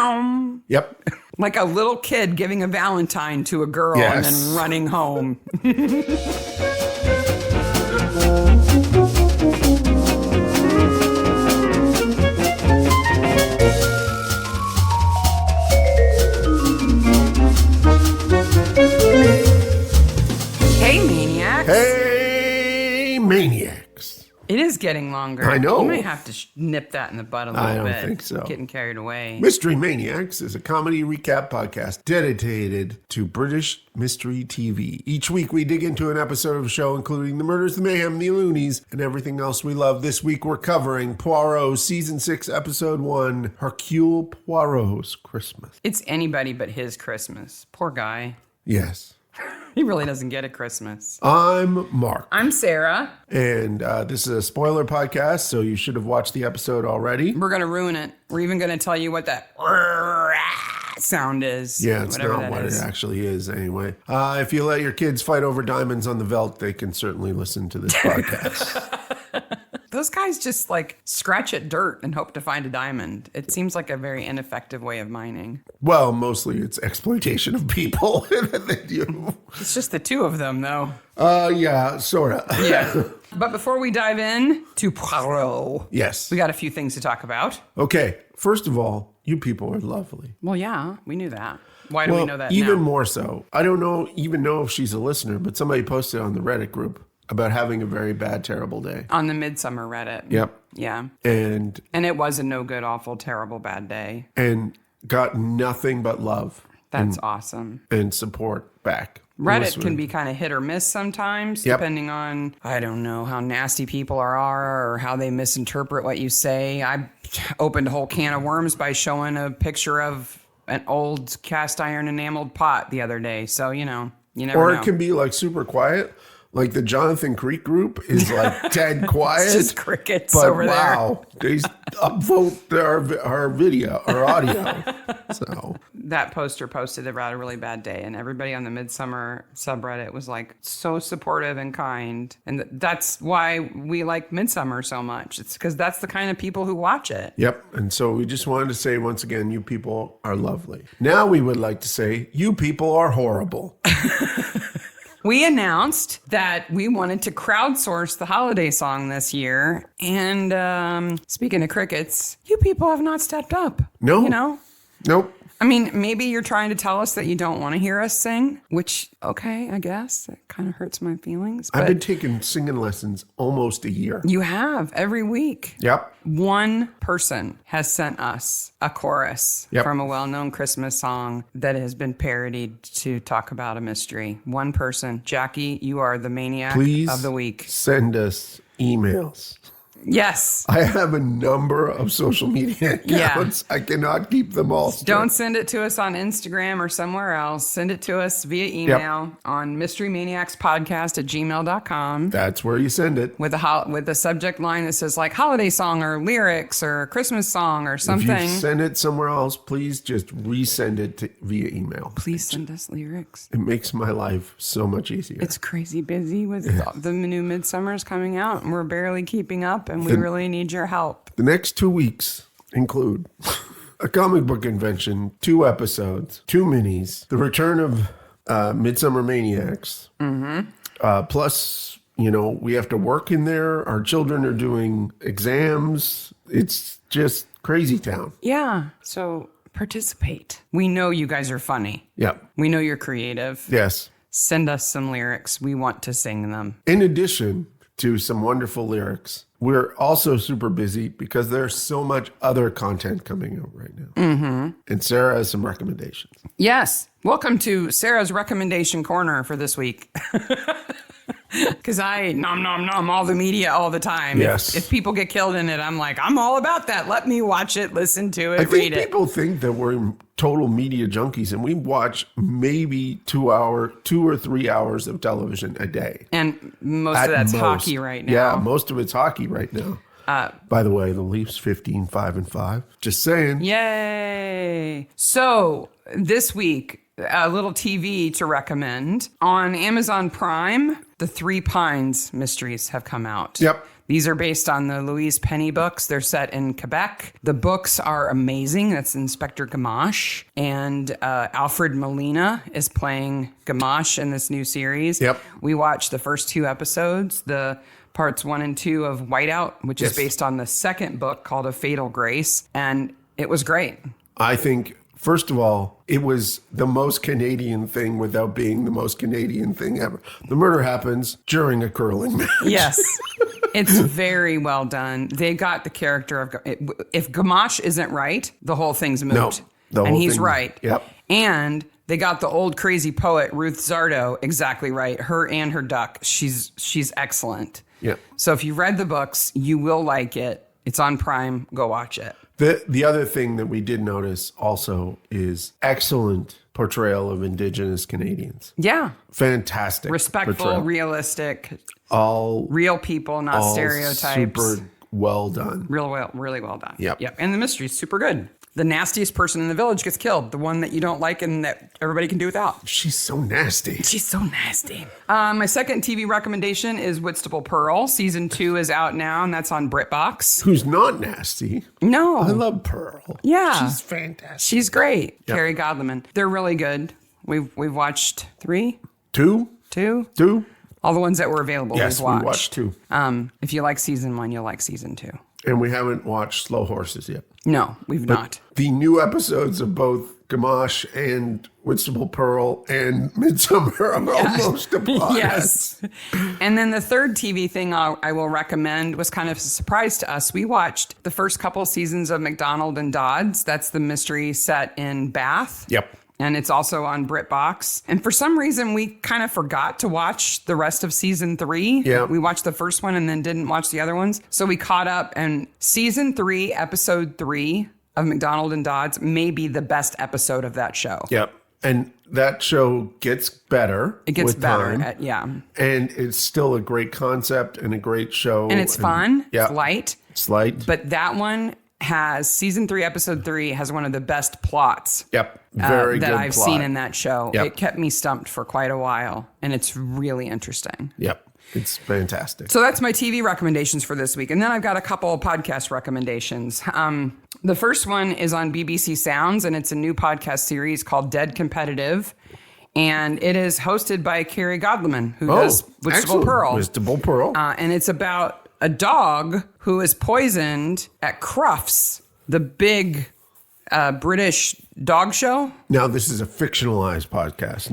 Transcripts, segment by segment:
Yep. Like a little kid giving a Valentine to a girl and then running home. Hey, Maniacs. Hey, Maniacs. It is getting longer. I know. You might have to nip that in the bud a little bit. I don't think so. Getting carried away. Mystery Maniacs is a comedy recap podcast dedicated to British mystery TV. Each week we dig into an episode of a show including the murders, the mayhem, the loonies, and everything else we love. This week we're covering Poirot Season 6, Episode 1, Hercule Poirot's Christmas. It's anybody but his Christmas. Poor guy. Yes. He really doesn't get a Christmas. I'm Mark. I'm Sarah. And this is a spoiler podcast, so you should have watched the episode already. We're going to ruin it. We're even going to tell you what that sound is. Yeah, it's not what it actually is anyway. If you let your kids fight over diamonds on the veldt, they can certainly listen to this podcast. Those guys just like scratch at dirt and hope to find a diamond. It seems like a very ineffective way of mining. Well, mostly it's exploitation of people that they do. It's just the two of them, though. Yeah, sort of. Yeah. But before we dive in to Poirot, yes, we got a few things to talk about. Okay. First of all, you people are lovely. Well, yeah, we knew that. Why do we know that even now? more so. I don't even know if she's a listener, but somebody posted on the Reddit group about having a very bad, terrible day. On the Midsummer Reddit. Yep. Yeah. And it was a no good, awful, terrible, bad day. And got nothing but love. That's awesome. And support back. Reddit can be kind of hit or miss sometimes, depending on, I don't know, how nasty people are or how they misinterpret what you say. I opened a whole can of worms by showing a picture of an old cast iron enameled pot the other day. So, you know, you never know. Or it can be like super quiet. Like the Jonathan Creek group is like dead quiet. It's just crickets over there. Wow, they upvote our video or audio. So that poster posted about a really bad day, and everybody on the Midsummer subreddit was like so supportive and kind, and that's why we like Midsummer so much. It's because that's the kind of people who watch it. Yep, and so we just wanted to say once again, you people are lovely. Now we would like to say you people are horrible. We announced that we wanted to crowdsource the holiday song this year. And speaking of crickets, you people have not stepped up. No. You know? Nope. I mean, maybe you're trying to tell us that you don't want to hear us sing, which, okay, I guess. That kind of hurts my feelings. I've been taking singing lessons almost a year. You have, every week. Yep. One person has sent us a chorus from a well-known Christmas song that has been parodied to talk about a mystery. One person. Jackie, you are the maniac of the week. Send us emails. Yes. I have a number of social media accounts. Yeah. I cannot keep them all straight. Don't send it to us on Instagram or somewhere else. Send it to us via email on mysterymaniacspodcast@gmail.com. That's where you send it. With a subject line that says like holiday song or lyrics or Christmas song or something. If you send it somewhere else, please just resend it via email. Please send us lyrics. It makes my life so much easier. It's crazy busy with the new Midsummers coming out, and we're barely keeping up. And we really need your help. The next 2 weeks include a comic book convention, 2 episodes, 2 minis, the return of Midsummer Maniacs. Mm-hmm. Plus, you know, we have to work in there. Our children are doing exams. It's just crazy town. Yeah. So participate. We know you guys are funny. Yeah. We know you're creative. Yes. Send us some lyrics. We want to sing them. In addition to some wonderful lyrics, we're also super busy because there's so much other content coming out right now. Mm-hmm. And Sarah has some recommendations. Yes. Welcome to Sarah's recommendation corner for this week. Because I nom all the media all the time. Yes. If people get killed in it, I'm like, I'm all about that. Let me watch it, listen to it, I read think people think that we're total media junkies, and we watch maybe 2 or 3 hours of television a day. And most of that's hockey right now. Yeah, most of it's hockey right now. By the way, the Leafs 15-5-5. Just saying. Yay. So this week, a little TV to recommend. On Amazon Prime, the Three Pines mysteries have come out. Yep. These are based on the Louise Penny books. They're set in Quebec. The books are amazing. That's Inspector Gamache. And Alfred Molina is playing Gamache in this new series. Yep. We watched the first 2 episodes, the parts 1 and 2 of Whiteout, which is based on the second book called A Fatal Grace. And it was great. I think, first of all, it was the most Canadian thing without being the most Canadian thing ever. The murder happens during a curling match. Yes. It's very well done. They got the character of... If Gamache isn't right, the whole thing's moot. No, and he's right. Yep. And they got the old crazy poet, Ruth Zardo, exactly right. Her and her duck. She's excellent. Yeah. So if you read the books, you will like it. It's on Prime. Go watch it. The other thing that we did notice also is excellent portrayal of Indigenous Canadians. Yeah. Fantastic. Respectful, portrayal. realistic, All real people, not stereotypes. Super well done. Really well done. Yep. And the mystery's super good. The nastiest person in the village gets killed. The one that you don't like and that everybody can do without. She's so nasty. She's so nasty. My second TV recommendation is Whitstable Pearl. Season 2 is out now, and that's on BritBox. Who's not nasty. No. I love Pearl. Yeah. She's fantastic. She's great. Yep. Carrie Godleman. They're really good. We've watched 3? Two? 2? All the ones that were available. Yes, we've watched. we watched 2. If you like season 1, you'll like season 2. And we haven't watched Slow Horses yet. No, we've not. The new episodes of both Gamache and Whitstable Pearl and Midsummer are almost upon Yes. And then the third TV thing I will recommend was kind of a surprise to us. We watched the first couple seasons of McDonald and Dodds. That's the mystery set in Bath. Yep. And it's also on BritBox. And for some reason, we kind of forgot to watch the rest of season 3. Yeah. We watched the first one and then didn't watch the other ones. So we caught up, and season 3, episode 3 of McDonald and Dodds may be the best episode of that show. Yep. And that show gets better. It gets with better. time. And it's still a great concept and a great show. And it's fun. Yeah. It's light. It's light. But that one has season 3, episode 3 has one of the best plots. Yep. Very good that I've plot. seen in that show. Yep. It kept me stumped for quite a while, and it's really interesting. Yep. It's fantastic. So that's my TV recommendations for this week. And then I've got a couple of podcast recommendations. The first one is on BBC Sounds, and it's a new podcast series called Dead Competitive. And it is hosted by Carrie Godleman, who does Whitstable Pearl. Whitstable Pearl. And it's about a dog who is poisoned at Crufts, the big British dog show. Now, this is a fictionalized podcast.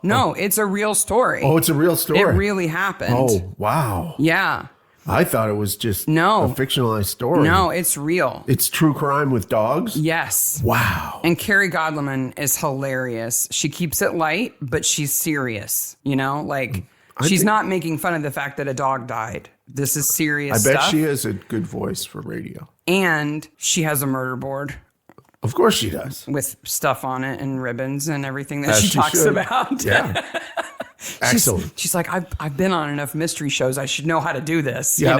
No, it's a real story. Oh, it's a real story. It really happened. Oh, wow. Yeah. I thought it was just No. a fictionalized story. No, it's real. It's true crime with dogs? Yes. Wow. And Carrie Godleman is hilarious. She keeps it light, but she's serious. You know, like she's not making fun of the fact that a dog died. This is serious I bet stuff. she has a good voice for radio. And she has a murder board Of course she does. with stuff on it and ribbons and everything that As she she talks should. about. Yeah. Excellent. She's like, I've been on enough mystery shows. I should know how to do this, Yep. you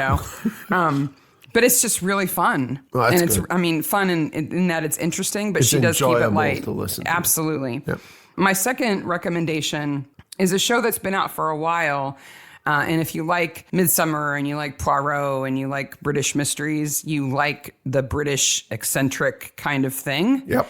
know? But it's just really fun. Well, that's and it's, good. I mean, fun in that it's interesting, but It's she does keep it enjoyable light. to listen to. Absolutely. Yep. My second recommendation is a show that's been out for a while. And if you like Midsummer and you like Poirot and you like British mysteries, you like the British eccentric kind of thing. Yep.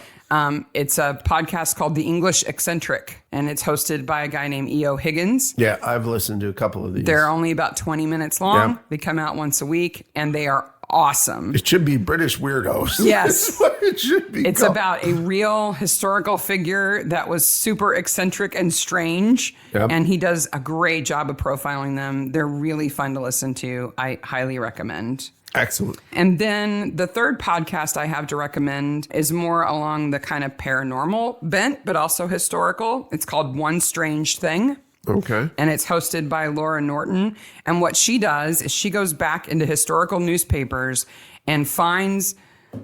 It's a podcast called The English Eccentric, and it's hosted by a guy named E.O. Higgins. Yeah, I've listened to a couple of these. They're only about 20 minutes long. Yep. They come out once a week, and they are awesome. It should be British weirdos. Yes. That's what it should be. It's called. about a real historical figure that was super eccentric and strange. Yep. And he does a great job of profiling them. They're really fun to listen to. I highly recommend. Excellent. And then the third podcast I have to recommend is more along the kind of paranormal bent, but also historical. It's called One Strange Thing. Okay. And it's hosted by Laura Norton. And what she does is she goes back into historical newspapers and finds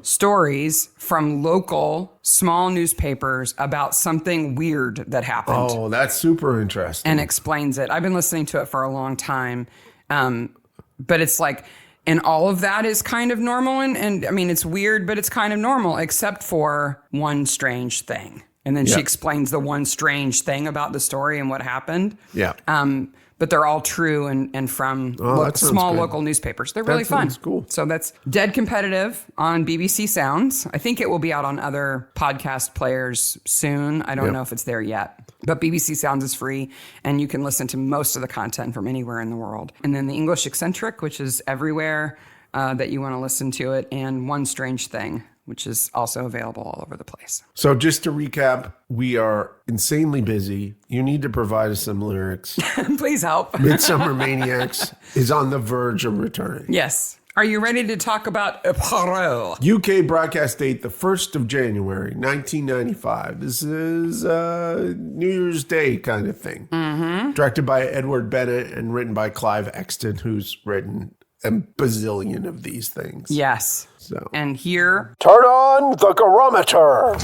stories from local small newspapers about something weird that happened Oh, that's super interesting. and explains it. I've been listening to it for a long time. But it's like, and all of that is kind of normal. And I mean, it's weird, but it's kind of normal, except for one strange thing. And then she explains the one strange thing about the story and what happened. Yeah. but they're all true and from that sounds small good. local newspapers. They're really fun. Sounds cool. So that's Dead Competitive on BBC Sounds. I think it will be out on other podcast players soon. I don't know if it's there yet. But BBC Sounds is free, and you can listen to most of the content from anywhere in the world. And then The English Eccentric, which is everywhere that you want to listen to it, and One Strange Thing, which is also available all over the place. So just to recap, we are insanely busy. You need to provide us some lyrics. Please help. Midsummer Maniacs is on the verge of returning. Yes. Are you ready to talk about Poirot? UK broadcast date, the 1st of January, 1995. This is a New Year's Day kind of thing. Mm-hmm. Directed by Edward Bennett and written by Clive Exton, who's written a bazillion of these things. Yes. So. And here... Turn on the garometer.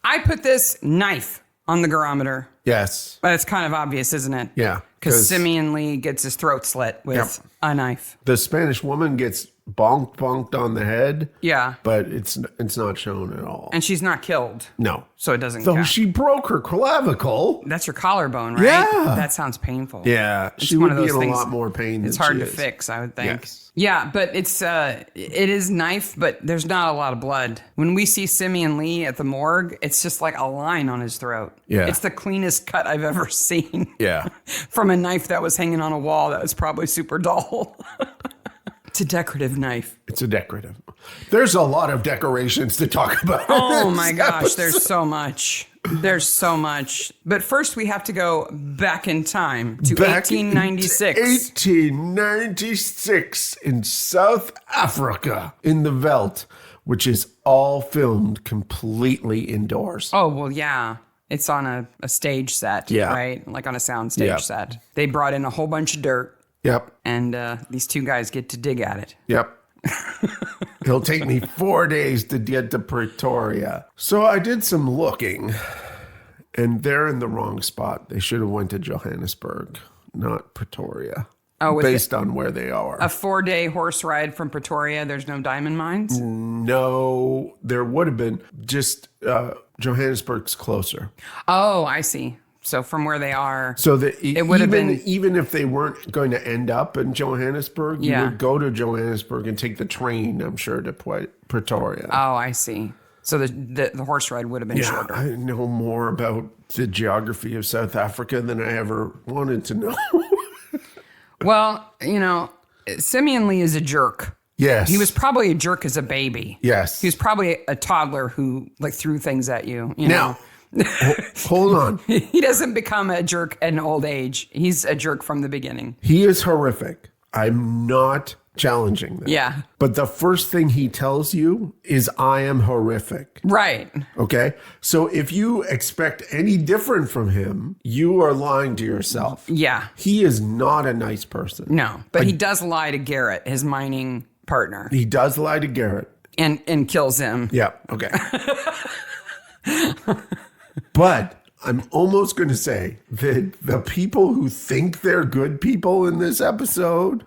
I put this knife on the garometer. Yes. But it's kind of obvious, isn't it? Yeah. Because Simeon Lee gets his throat slit with a knife. The Spanish woman gets bonked on the head. Yeah. But it's not shown at all. And she's not killed. No. So it doesn't Though count. she broke her clavicle. That's her collarbone, right? Yeah. That sounds painful. Yeah. It's She one would of be those in a things lot more pain than It's hard she to is. fix, I would think. Yes. Yeah, but it is knife, but there's not a lot of blood. When we see Simeon Lee at the morgue, it's just like a line on his throat. Yeah. It's the cleanest cut I've ever seen. Yeah. From a knife that was hanging on a wall that was probably super dull. It's a decorative knife. It's a decorative. There's a lot of decorations to talk about. Oh my gosh, there's so much. There's so much. But first we have to go back in time to 1896. 1896 in South Africa in the veldt, which is all filmed completely indoors. Oh, well, yeah. It's on a stage set, right? Like on a sound stage set. They brought in a whole bunch of dirt. Yep. And these two guys get to dig at it. Yep. It'll take me 4 days to get to Pretoria. So I did some looking, and they're in the wrong spot. They should have went to Johannesburg, not Pretoria. Oh, based on where they are. A 4-day horse ride from Pretoria. There's no diamond mines? No, there would have been. Just Johannesburg's closer. Oh, I see. So from where they are, so that it would have been even if they weren't going to end up in Johannesburg, you would go to Johannesburg and take the train, I'm sure, to Pretoria. Oh, I see. So the horse ride would have been shorter. I know more about the geography of South Africa than I ever wanted to know. Well, Simeon Lee is a jerk. Yes. He was probably a jerk as a baby. Yes. He was probably a toddler who threw things at you. Now, hold on. He doesn't become a jerk in old age. He's a jerk from the beginning. He is horrific. I'm not challenging that. Yeah. But the first thing he tells you is, I am horrific. Right. Okay? So if you expect any different from him, you are lying to yourself. Yeah. He is not a nice person. No, but he does lie to Garrett, his mining partner. He does lie to Garrett. And kills him. Yeah, okay. But I'm almost going to say that the people who think they're good people in this episode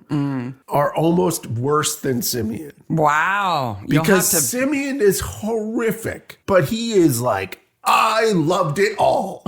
are almost worse than Simeon. Wow. Because Simeon is horrific, but he is like, I loved it all.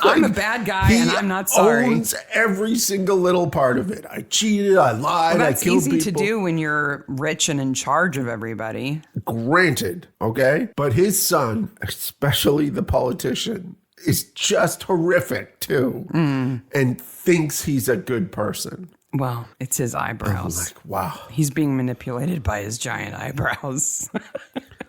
I'm a bad guy and I'm not sorry. He owns every single little part of it. I cheated, I lied, I killed people. That's easy to do when you're rich and in charge of everybody. Granted, okay? But his son, especially the politician, is just horrific too and thinks he's a good person. Well, it's his eyebrows. I'm like, wow. He's being manipulated by his giant eyebrows.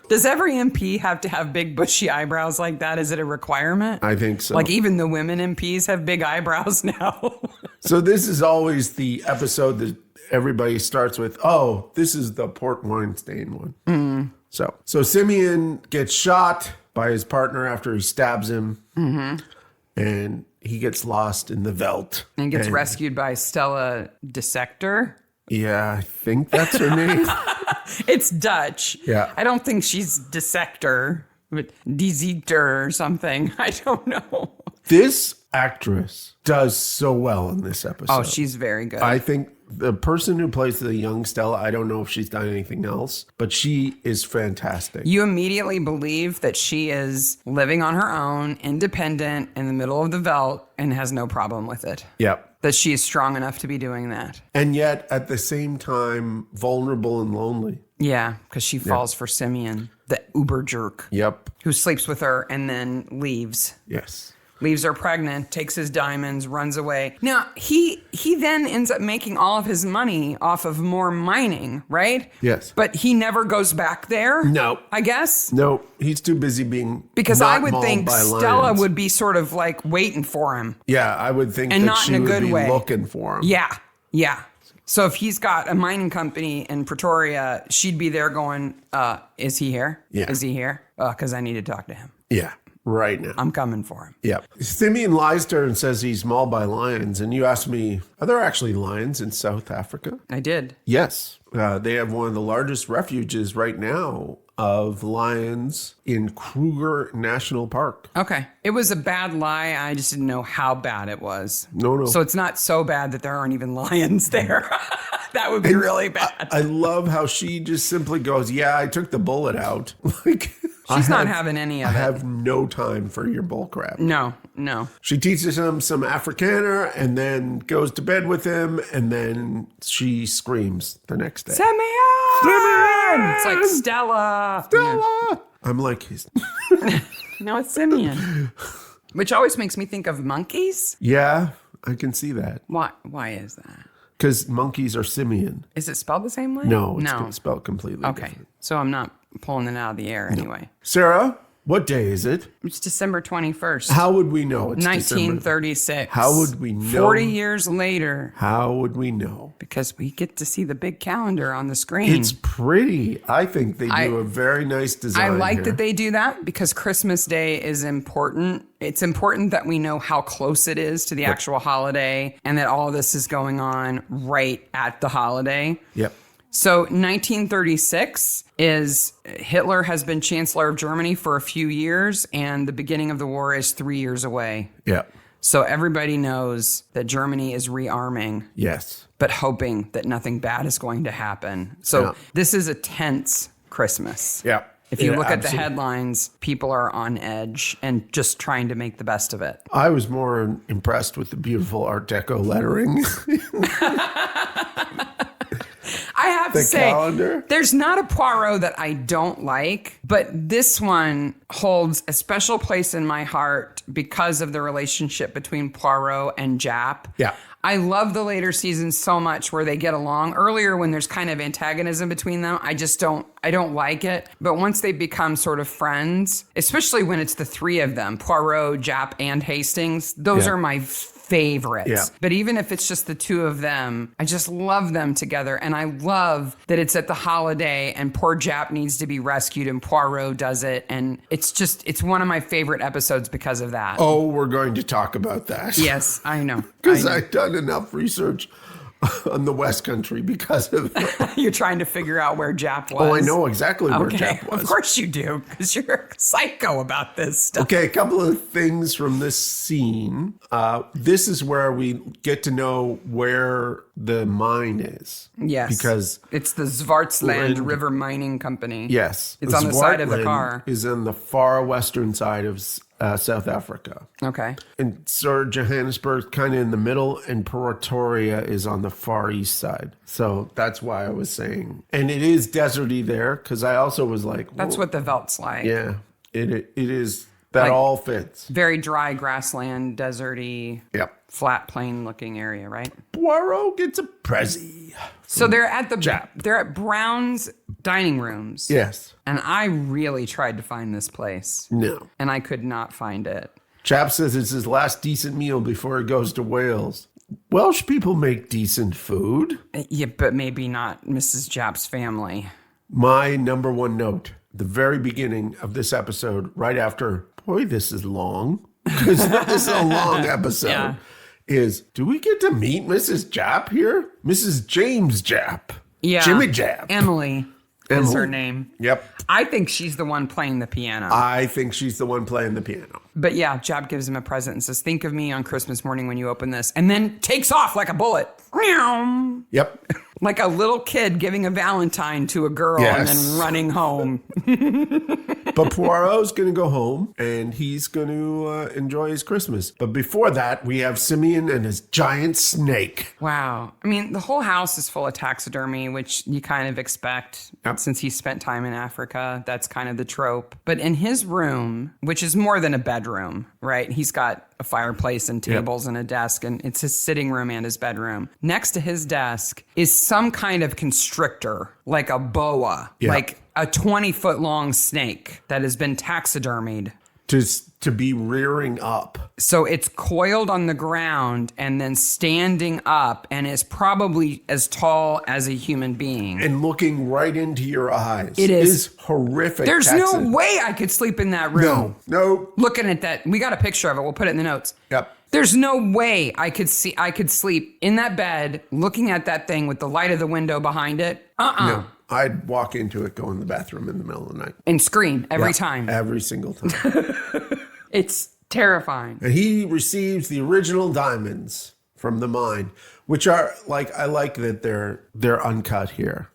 Does every MP have to have big bushy eyebrows like that? Is it a requirement? I think so. Like even the women MPs have big eyebrows now. So this is always the episode that everybody starts with, oh, this is the Port Weinstein one. So Simeon gets shot by his partner after he stabs him. And he gets lost in the veldt. And gets rescued by Stella Dissector. Yeah, I think that's her name. It's Dutch. Yeah. I don't think she's Dissector, but Dissector or something. I don't know. This actress does so well in this episode. Oh, she's very good. I think the person who plays the young Stella, I don't know if she's done anything else, but she is fantastic. You immediately believe that she is living on her own, independent, in the middle of the veldt, and has no problem with it. Yep. That she is strong enough to be doing that. And yet, at the same time, vulnerable and lonely. Yeah, because she falls for Simeon, the uber jerk. Yep. Who sleeps with her and then leaves. Yes. Leaves her pregnant, takes his diamonds, runs away. Now, he then ends up making all of his money off of more mining, right? Yes. But he never goes back there? No. I guess? No, he's too busy being Because not I would mauled think by Stella lions. would be sort of like waiting for him. Yeah, I would think And that not she in a would good be way. looking for him. Yeah. So if he's got a mining company in Pretoria, she'd be there going, is he here? Yeah. Is he here? Because I need to talk to him. Yeah, right now. I'm coming for him. Yeah. Simeon lies to her and says he's mauled by lions. And you asked me, are there actually lions in South Africa? I did. Yes. They have one of the largest refuges right now of lions in Kruger National Park. Okay. It was a bad lie. I just didn't know how bad it was. No. So it's not so bad that there aren't even lions there. That would be really bad. I love how she just simply goes, yeah, I took the bullet out. Like, She's not having any of I it. have no time for your bull crap. No. She teaches him some Afrikaner and then goes to bed with him, and then she screams the next day. Simeon! It's like Stella. Stella! I'm like, he's... No, it's Simeon. Which always makes me think of monkeys. Yeah, I can see that. Why is that? Because monkeys are simian. Is it spelled the same way? No, it's spelled completely Okay. different. So I'm not pulling it out of the air anyway. Sarah, what day is it? It's December 21st. How would we know it's December? 1936. How would we know? 40 years later. How would we know? Because we get to see the big calendar on the screen. It's pretty. I think they do a very nice design. I like here. that they do that because Christmas Day is important. It's important that we know how close it is to the actual holiday and that all this is going on right at the holiday. Yep. So 1936 is Hitler has been Chancellor of Germany for a few years and the beginning of the war is 3 years away. Yep. So everybody knows that Germany is rearming. Yes. But hoping that nothing bad is going to happen. So This is a tense Christmas. Yeah. If you look at the headlines, people are on edge and just trying to make the best of it. I was more impressed with the beautiful Art Deco lettering. I have to say, calendar? There's not a Poirot that I don't like, but this one holds a special place in my heart because of the relationship between Poirot and Japp. Yeah. I love the later seasons so much where they get along. Earlier, when there's kind of antagonism between them, I don't like it. But once they become sort of friends, especially when it's the three of them, Poirot, Japp, and Hastings, those are my favorites. Yeah. But even if it's just the two of them, I just love them together. And I love that it's at the holiday and poor Japp needs to be rescued and Poirot does it. And it's one of my favorite episodes because of that. Oh, we're going to talk about that. Yes, I know. Because I've done enough research on the West Country because of You're trying to figure out where Japp was. Oh, I know exactly where Japp was. Of course you do, because you're a psycho about this stuff. Okay, a couple of things from this scene. This is where we get to know where the mine is. Yes. Because it's the Zwartsland River Mining Company. Yes. It's on the side of the Zwartland car. Is on the far western side of South Africa. Okay. And Sir Johannesburg kind of in the middle, and Pretoria is on the far east side. So that's why I was saying. And it is deserty there, because I also was like... That's what the veldt's like. Yeah, it is. That Like, all fits. Very dry grassland, deserty, flat plain looking area, right? Poirot gets a prezi. So they're at Japp. they're at Brown's dining rooms. Yes. And I really tried to find this place. No. And I could not find it. Japp says it's his last decent meal before he goes to Wales. Welsh people make decent food. Yeah, but maybe not Mrs. Japp's family. My number one note, the very beginning of this episode, right after, boy, this is long, because this is a long episode, is, do we get to meet Mrs. Japp here? Mrs. James Japp. Yeah. Jimmy Japp. Emily is her name. Yep. I think she's the one playing the piano. I think she's the one playing the piano. But yeah, Japp gives him a present and says, think of me on Christmas morning when you open this. And then takes off like a bullet. Yep. Like a little kid giving a Valentine to a girl and then running home. But Poirot's going to go home and he's going to enjoy his Christmas. But before that, we have Simeon and his giant snake. Wow. I mean, the whole house is full of taxidermy, which you kind of expect since he spent time in Africa. That's kind of the trope. But in his room, which is more than a bedroom, right? He's got a fireplace and tables and a desk, and it's his sitting room and his bedroom. Next to his desk is some kind of constrictor, like a boa, like a 20-foot long snake that has been taxidermied. To be rearing up. So it's coiled on the ground and then standing up and is probably as tall as a human being. And looking right into your eyes. It is horrific. There's no way I could sleep in that room. No. Looking at that. We got a picture of it. We'll put it in the notes. Yep. There's no way I could sleep in that bed looking at that thing with the light of the window behind it. No. I'd walk into it, go in the bathroom in the middle of the night. And scream every time. Every single time. It's terrifying. And he receives the original diamonds from the mine, which are like, I like that they're uncut here.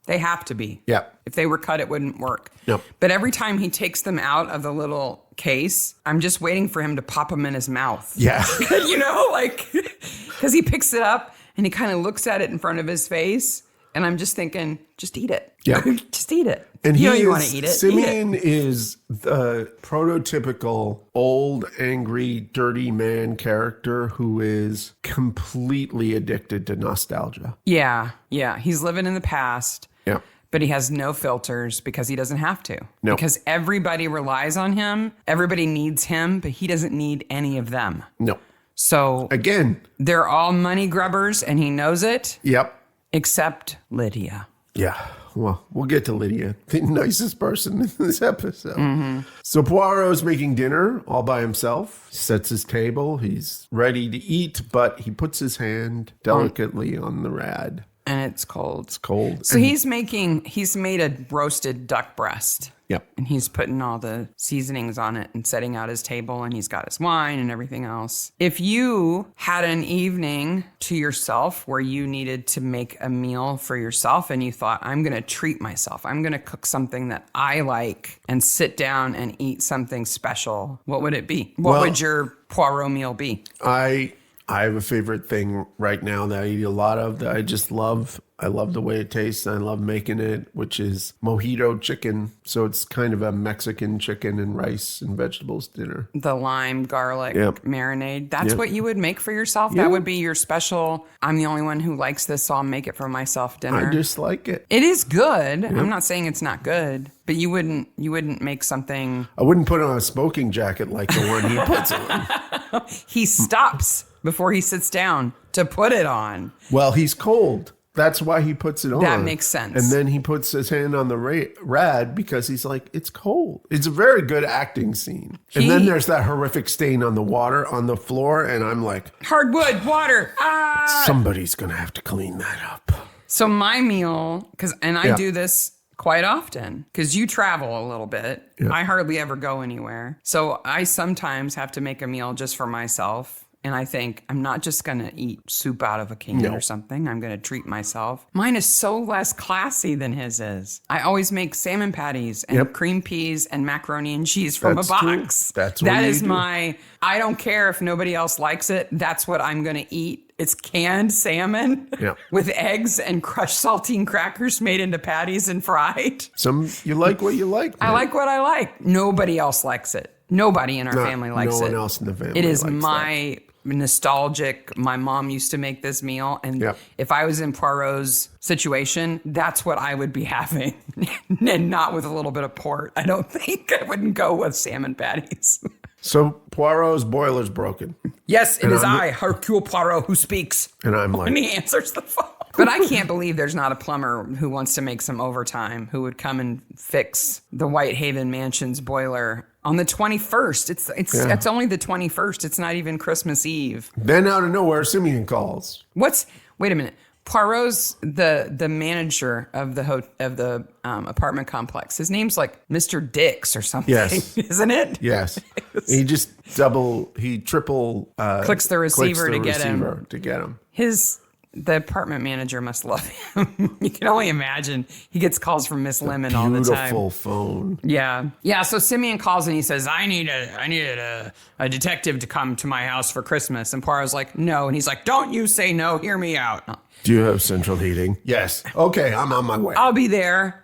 They have to be. Yep. If they were cut, it wouldn't work. Yep. But every time he takes them out of the little case, I'm just waiting for him to pop them in his mouth. Yeah. Because he picks it up and he kind of looks at it in front of his face. And I'm just thinking, just eat it. Yeah. Just eat it. And you want to eat it. Simeon is the prototypical old, angry, dirty man character who is completely addicted to nostalgia. Yeah. He's living in the past. Yeah. But he has no filters because he doesn't have to. No. Because everybody relies on him. Everybody needs him, but he doesn't need any of them. No. So again, they're all money grubbers and he knows it. Yep. Except Lydia. Yeah. Well, we'll get to Lydia, the nicest person in this episode. Mm-hmm. So Poirot's making dinner all by himself. He sets his table. He's ready to eat, but he puts his hand delicately on the rad. And it's cold. It's cold. So he's made a roasted duck breast. Yep. And he's putting all the seasonings on it and setting out his table, and he's got his wine and everything else. If you had an evening to yourself where you needed to make a meal for yourself and you thought, I'm going to treat myself, I'm going to cook something that I like and sit down and eat something special, what would it be? What would your Poirot meal be? I have a favorite thing right now that I eat a lot of that I just love. I love the way it tastes. And I love making it, which is mojito chicken. So it's kind of a Mexican chicken and rice and vegetables dinner. The lime garlic marinade. That's what you would make for yourself? That would be your special, I'm the only one who likes this, so I'll make it for myself dinner. I just like it. It is good. I'm not saying it's not good, but you wouldn't make something. I wouldn't put on a smoking jacket like the one he puts on. He stops before he sits down to put it on. Well, he's cold. That's why he puts it on. That makes sense. And then he puts his hand on the rad because he's like, it's cold. It's a very good acting scene. And then there's that horrific stain on the water on the floor. And I'm like, hardwood, water. Somebody's going to have to clean that up. So my meal, I do this quite often because you travel a little bit. Yeah. I hardly ever go anywhere. So I sometimes have to make a meal just for myself. And I think, I'm not just going to eat soup out of a can or something. I'm going to treat myself. Mine is so less classy than his is. I always make salmon patties and cream peas and macaroni and cheese from a box. True. That is my, I don't care if nobody else likes it. That's what I'm going to eat. It's canned salmon with eggs and crushed saltine crackers made into patties and fried. You like what you like, man. I like what I like. Nobody else likes it. Nobody in our family likes it. No one else in the family It is likes my nostalgic. My mom used to make this meal. And if I was in Poirot's situation, that's what I would be having. And not with a little bit of port. I don't think I wouldn't go with salmon patties. So Poirot's boiler's broken. Yes, it is I, Hercule Poirot, who speaks. And I'm like... And he answers the phone. But I can't believe there's not a plumber who wants to make some overtime who would come and fix the Whitehaven Mansion's boiler on the 21st. It's only the 21st. It's not even Christmas Eve. Then out of nowhere, Simeon calls. Wait a minute. Poirot's the manager of the apartment complex. His name's like Mr. Dix or something. Yes. Isn't it? Yes. He just triple clicks the receiver to get him. The apartment manager must love him. You can only imagine. He gets calls from Miss Lemon all the time. Beautiful phone. Yeah. Yeah. So Simeon calls and he says, I needed a detective to come to my house for Christmas. And Poirot's like, no. And he's like, don't you say no. Hear me out. Do you have central heating? Yes. Okay. I'm on my way. I'll be there.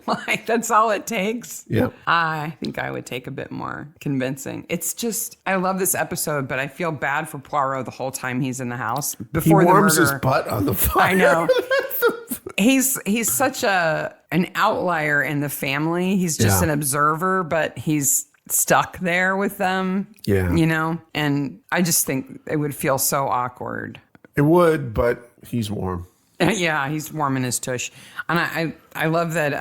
Like, that's all it takes. Yep. I think I would take a bit more convincing. It's just, I love this episode, but I feel bad for Poirot the whole time he's in the house. Before he the warms murder. his butt on the fire. I know. He's such an outlier in the family. He's just an observer, but he's stuck there with them. Yeah. You know? And I just think it would feel so awkward. It would, but he's warm. Yeah, he's warming his tush. And I love that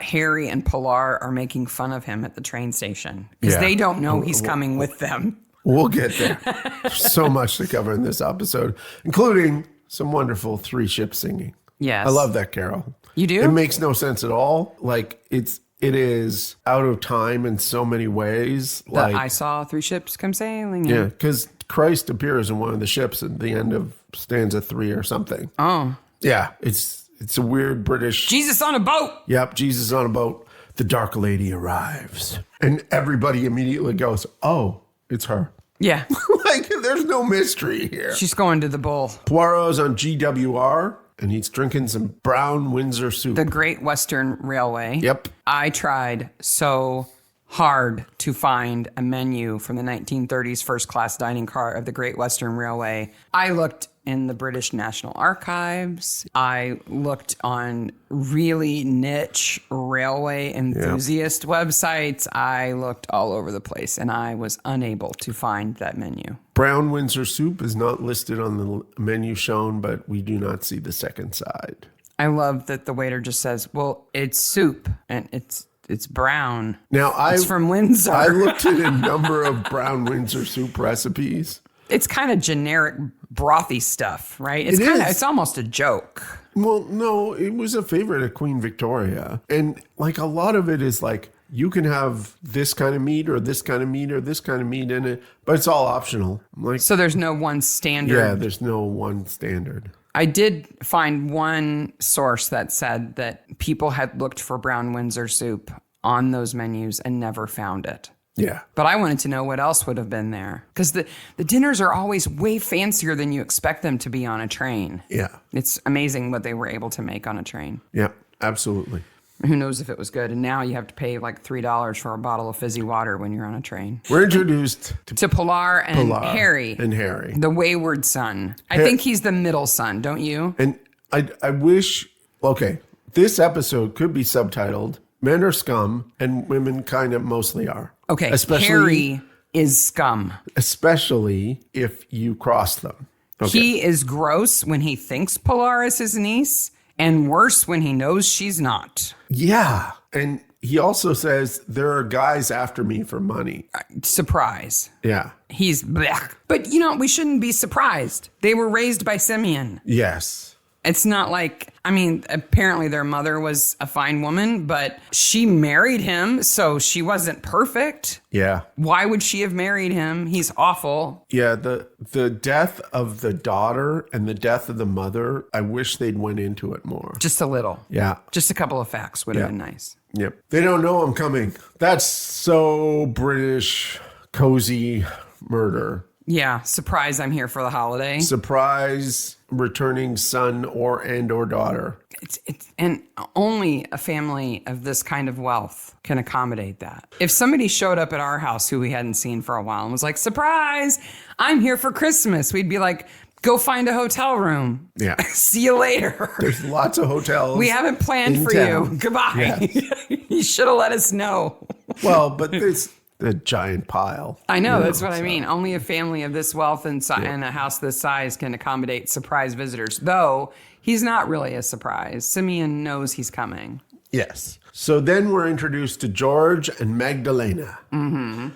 Harry and Pilar are making fun of him at the train station because they don't know he's coming with them. We'll get there. So much to cover in this episode, including some wonderful three ship singing. Yes. I love that carol. You do? It makes no sense at all. Like it is out of time in so many ways. Like I saw three ships come sailing. Yeah, because Christ appears in one of the ships at the end of stanza 3 or something. Oh. Yeah, it's a weird British. Jesus on a boat. Yep, Jesus on a boat. The dark lady arrives. And everybody immediately goes, oh, it's her. Yeah. Like, there's no mystery here. She's going to the bull. Poirot's on GWR, and he's drinking some brown Windsor soup. The Great Western Railway. Yep. I tried so hard to find a menu from the 1930s first-class dining car of the Great Western Railway. I looked in the British National Archives. I looked on really niche railway enthusiast websites. I looked all over the place, and I was unable to find that menu. Brown Windsor soup is not listed on the menu shown, but we do not see the second side. I love that the waiter just says, well, it's soup, and it's brown. Now, it's from Windsor. I looked at a number of brown Windsor soup recipes. It's kind of generic brothy stuff, right? It's almost a joke. Well, no, it was a favorite of Queen Victoria. And like a lot of it is like, you can have this kind of meat or this kind of meat or this kind of meat in it, but it's all optional. Like, so there's no one standard. Yeah, there's no one standard. I did find one source that said that people had looked for brown Windsor soup on those menus and never found it. Yeah. But I wanted to know what else would have been there. Because the dinners are always way fancier than you expect them to be on a train. Yeah. It's amazing what they were able to make on a train. Yeah, absolutely. Who knows if it was good. And now you have to pay like $3 for a bottle of fizzy water when you're on a train. We're introduced to Pilar and Harry. And Harry. The wayward son. I think he's the middle son, don't you? And I wish, okay, this episode could be subtitled, Men Are Scum and Women Kind of Mostly Are. Okay, Harry is scum. Especially if you cross them. Okay. He is gross when he thinks Pilar is his niece, and worse when he knows she's not. Yeah. And he also says, there are guys after me for money. Surprise. Yeah. He's blech. But, we shouldn't be surprised. They were raised by Simeon. Yes. It's not like, apparently their mother was a fine woman, but she married him, so she wasn't perfect. Yeah. Why would she have married him? He's awful. Yeah, the death of the daughter and the death of the mother, I wish they'd went into it more. Just a little. Yeah. Just a couple of facts would have been nice. Yep. They don't know I'm coming. That's so British, cozy murder. Yeah. Surprise, I'm here for the holiday. Surprise, returning son or daughter. It's and only a family of this kind of wealth can accommodate that. If somebody showed up at our house who we hadn't seen for a while and was like, surprise, I'm here for Christmas, we'd be like, go find a hotel room. Yeah. See you later. There's lots of hotels. We haven't planned for you. Goodbye. Yes. You should have let us know. Well, but there's a giant pile. I know, that's what I mean. Only a family of this wealth and a house this size can accommodate surprise visitors, though he's not really a surprise. Simeon knows he's coming. Yes. So then we're introduced to George and Magdalena. Mm-hmm.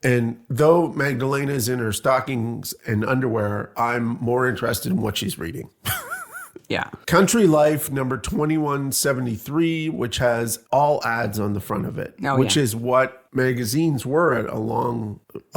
And though Magdalena is in her stockings and underwear, I'm more interested in what she's reading. Yeah. Country Life number 2173, which has all ads on the front of it, which is what magazines were at a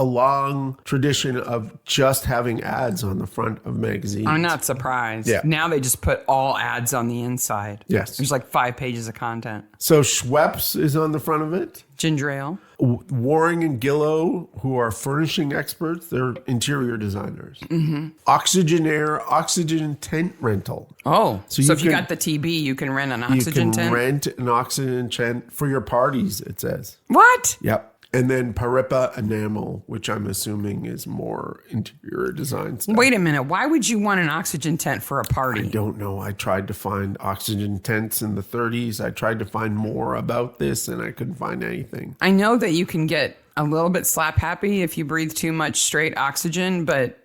long tradition of just having ads on the front of magazines. I'm not surprised. Yeah. Now they just put all ads on the inside. Yes. There's like 5 pages of content. So Schweppes is on the front of it. Ginger ale. Waring and Gillow, who are furnishing experts, they're interior designers. Mm-hmm. Oxygen tent rental. Oh, so if you got the TB, you can rent an oxygen tent? You can rent an oxygen tent for your parties, it says. What? Yep. And then Paripa Enamel, which I'm assuming is more interior design stuff. Wait a minute. Why would you want an oxygen tent for a party? I don't know. I tried to find oxygen tents in the 30s. I tried to find more about this, and I couldn't find anything. I know that you can get a little bit slap happy if you breathe too much straight oxygen, but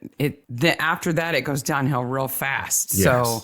after that, it goes downhill real fast. Yes. So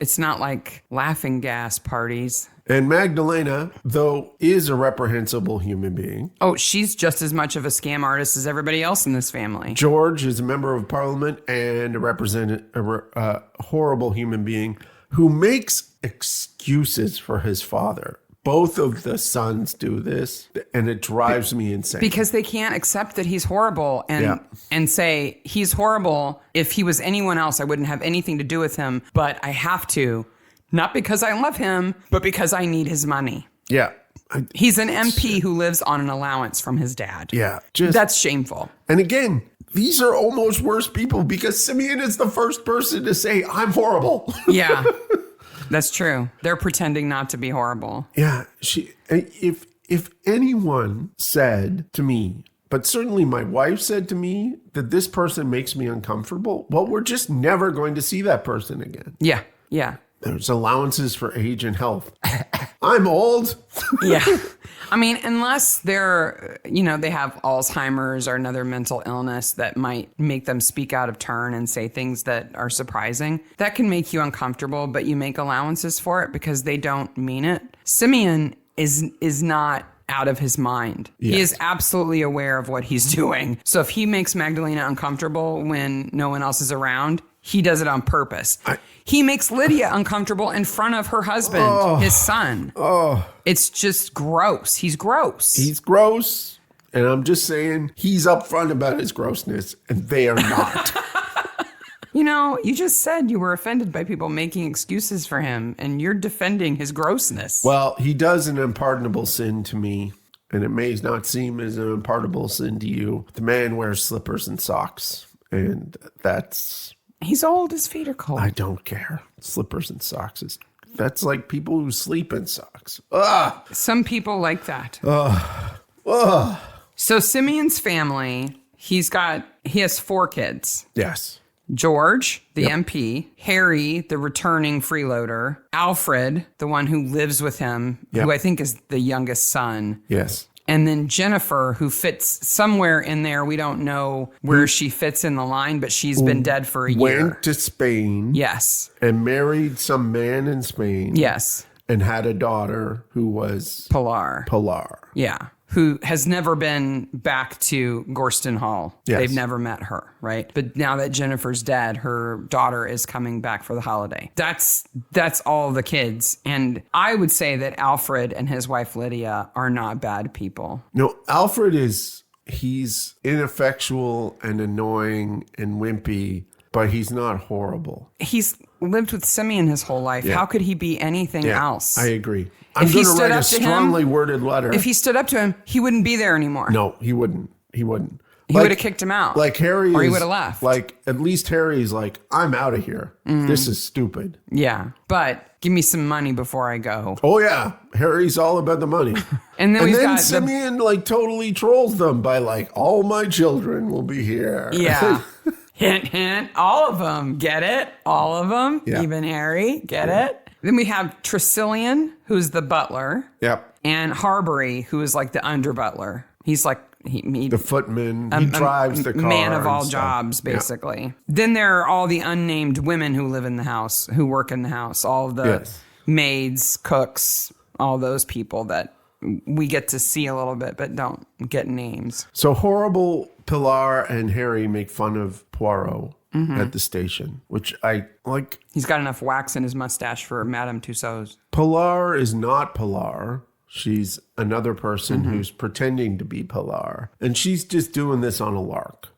it's not like laughing gas parties. And Magdalena, though, is a reprehensible human being. Oh, she's just as much of a scam artist as everybody else in this family. George is a member of parliament and a horrible human being who makes excuses for his father. Both of the sons do this, and it drives me insane. Because they can't accept that he's horrible and say, he's horrible. If he was anyone else, I wouldn't have anything to do with him, but I have to. Not because I love him, but because I need his money. Yeah. He's an MP who lives on an allowance from his dad. Yeah. That's shameful. And again, these are almost worse people because Simeon is the first person to say, I'm horrible. Yeah, that's true. They're pretending not to be horrible. Yeah. If anyone said to me, but certainly my wife said to me that this person makes me uncomfortable, well, we're just never going to see that person again. Yeah. Yeah. There's allowances for age and health. I'm old. Yeah. I mean, unless they have Alzheimer's or another mental illness that might make them speak out of turn and say things that are surprising, that can make you uncomfortable, but you make allowances for it because they don't mean it. Simeon is not out of his mind. Yes. He is absolutely aware of what he's doing. So if he makes Magdalena uncomfortable when no one else is around, he does it on purpose. He makes Lydia uncomfortable in front of her husband, his son. Oh, it's just gross. He's gross. He's gross. And I'm just saying he's upfront about his grossness and they are not. You just said you were offended by people making excuses for him and you're defending his grossness. Well, he does an unpardonable sin to me, and it may not seem as an unpardonable sin to you. The man wears slippers and socks, and that's... He's old, his feet are cold. I don't care. Slippers and socks that's like people who sleep in socks. Ugh. Some people like that. Ugh. Ugh. So Simeon's family, he has 4 kids. Yes. George, the MP, Harry, the returning freeloader, Alfred, the one who lives with him, who I think is the youngest son. Yes. And then Jennifer, who fits somewhere in there. We don't know where she fits in the line, but she's been dead for a year. Went to Spain. Yes. And married some man in Spain. Yes. And had a daughter who was... Pilar. Yeah. Who has never been back to Gorston Hall. Yes. They've never met her, right? But now that Jennifer's dead, her daughter is coming back for the holiday. That's all the kids. And I would say that Alfred and his wife Lydia are not bad people. No, Alfred he's ineffectual and annoying and wimpy, but he's not horrible. He's lived with Simeon his whole life. Yeah. How could he be anything else? I agree. I'm going to write a strongly worded letter. If he stood up to him, he wouldn't be there anymore. No, he wouldn't. He would have kicked him out. Like Harry or he would have left. Like, at least Harry's like, I'm out of here. Mm. This is stupid. Yeah, but give me some money before I go. Oh, yeah. Harry's all about the money. And then Simeon totally trolls them by all my children will be here. Yeah. Hint, hint. All of them. Get it? All of them. Yeah. Even Harry. Get it? Then we have Tresillian, who's the butler. Yep. And Harbury, who is like the under butler. He's like the footman. He drives the car. Man of all jobs, basically. Yeah. Then there are all the unnamed women who live in the house, who work in the house. All of the maids, cooks, all those people that we get to see a little bit, but don't get names. So horrible Pilar and Harry make fun of Poirot at the station, which I like. He's got enough wax in his mustache for Madame Tussauds. Pilar is not Pilar. She's another person who's pretending to be Pilar. And she's just doing this on a lark,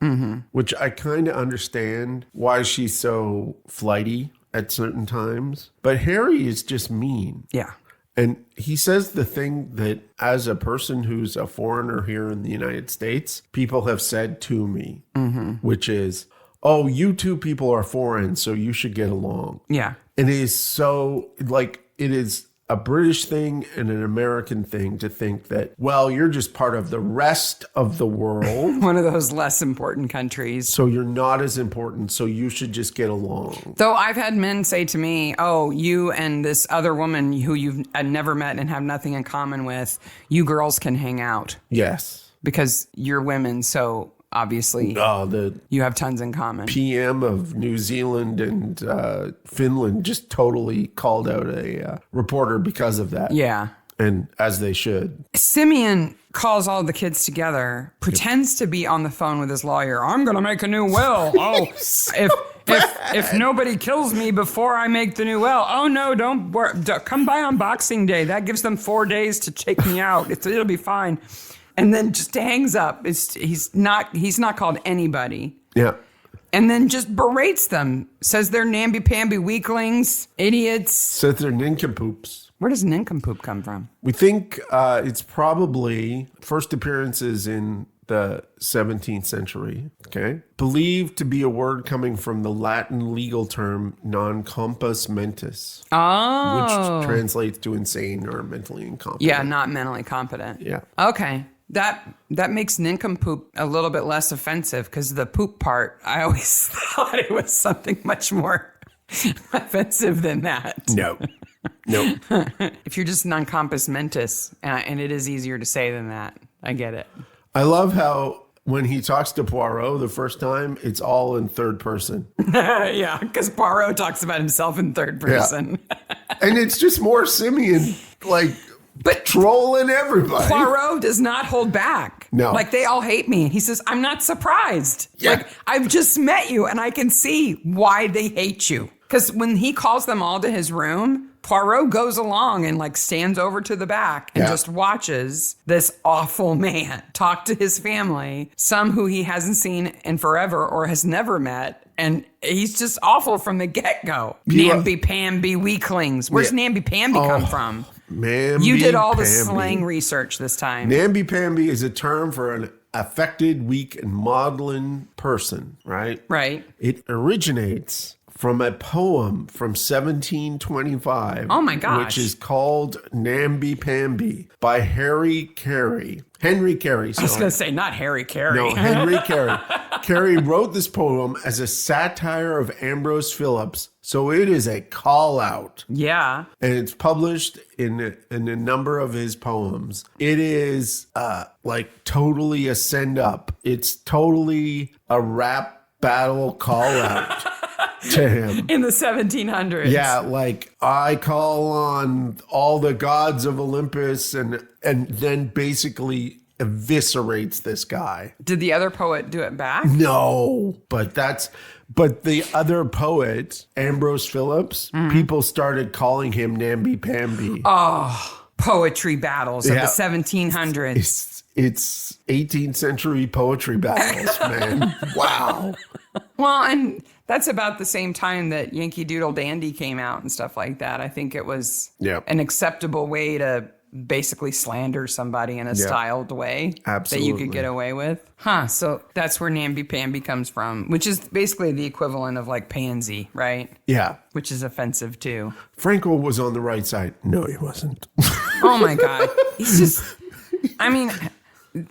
which I kind of understand why she's so flighty at certain times. But Harry is just mean. Yeah. And he says the thing that, as a person who's a foreigner here in the United States, people have said to me, which is, oh, you two people are foreign, so you should get along. Yeah. And it is so, like, it is a British thing and an American thing to think that, well, you're just part of the rest of the world. One of those less important countries. So you're not as important, so you should just get along. Though I've had men say to me, oh, you and this other woman who you've never met and have nothing in common with, you girls can hang out. Yes. Because you're women, so obviously you have tons in common. PM of New Zealand and Finland just totally called out a reporter because of that. Yeah. And as they should. Simeon calls all the kids together, pretends to be on the phone with his lawyer. I'm going to make a new will. Oh, if nobody kills me before I make the new will. Oh, no, don't come by on Boxing Day. That gives them 4 days to take me out. It'll be fine. And then just hangs up. He's not called anybody. Yeah. And then just berates them. Says they're namby-pamby weaklings, idiots. Says they're nincompoops. Where does nincompoop come from? We think it's probably first appearances in the 17th century, okay? Believed to be a word coming from the Latin legal term non compos mentis. Oh. Which translates to insane or mentally incompetent. Yeah, not mentally competent. Yeah. Okay. That makes nincompoop a little bit less offensive because the poop part, I always thought it was something much more offensive than that. No. If you're just non compos mentis, and it is easier to say than that, I get it. I love how when he talks to Poirot the first time, it's all in third person. Yeah, because Poirot talks about himself in third person. Yeah. And it's just more Simeon, but trolling everybody. Poirot does not hold back. No. Like, they all hate me. He says, I'm not surprised. Yeah. Like, I've just met you, and I can see why they hate you. Because when he calls them all to his room, Poirot goes along and stands over to the back and just watches this awful man talk to his family, some who he hasn't seen in forever or has never met. And he's just awful from the get-go. Namby-pamby weaklings. Where's namby-pamby come from? You did all the slang research this time. Namby-pamby is a term for an affected, weak, and maudlin person, right? Right. It originates from a poem from 1725. Oh my gosh. Which is called Namby-pamby by Henry Carey. Sorry. I was going to say, not Harry Carey. No, Henry Carey. Carey wrote this poem as a satire of Ambrose Phillips, so it is a call out. Yeah. And it's published in a number of his poems. It is totally a send up. It's totally a rap battle call out. To him. In the 1700s. Yeah, I call on all the gods of Olympus and then basically eviscerates this guy. Did the other poet do it back? No, but the other poet, Ambrose Phillips, people started calling him Namby-pamby. Oh, poetry battles of the 1700s. It's 18th century poetry battles, man. Wow. Well, and that's about the same time that Yankee Doodle Dandy came out and stuff like that. I think it was an acceptable way to basically slander somebody in a styled way. Absolutely. That you could get away with. So that's where namby-pamby comes from, which is basically the equivalent of pansy, right? Yeah. Which is offensive too. Franco was on the right side. No, he wasn't. Oh my God. He's just,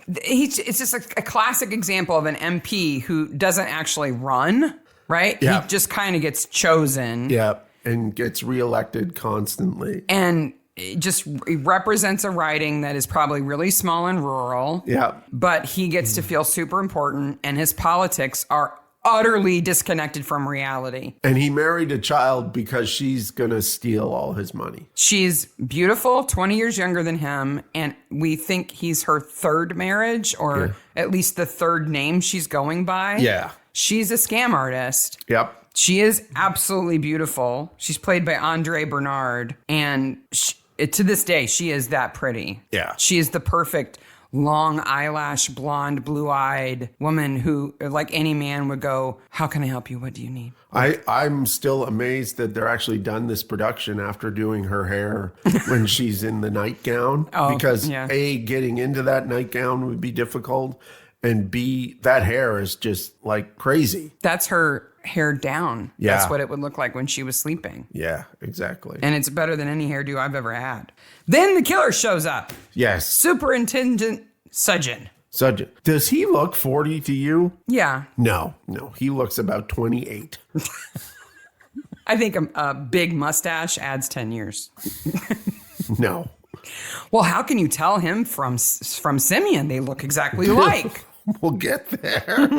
it's just a classic example of an MP who doesn't actually run, right? Yeah. He just kind of gets chosen. Yeah, and gets reelected constantly. And it just represents a riding that is probably really small and rural. Yeah. But he gets to feel super important, and his politics are utterly disconnected from reality. And he married a child because she's going to steal all his money. She's beautiful, 20 years younger than him, and we think he's her third marriage, or at least the third name she's going by. Yeah. She's a scam artist. Yep. She is absolutely beautiful. She's played by Andre Bernard, and to this day, she is that pretty. Yeah. She is the perfect long eyelash, blonde, blue-eyed woman who, like any man, would go, how can I help you? What do you need? I'm still amazed that they're actually done this production after doing her hair when she's in the nightgown. Because A, getting into that nightgown would be difficult. And B, that hair is just like crazy. That's her hair down. Yeah. That's what it would look like when she was sleeping. Yeah, exactly. And it's better than any hairdo I've ever had. Then the killer shows up. Yes. Superintendent Sudgeon. Sudgeon. Does he look 40 to you? Yeah. No. He looks about 28. I think a big mustache adds 10 years. No. Well, how can you tell him from Simeon? They look exactly alike. We'll get there.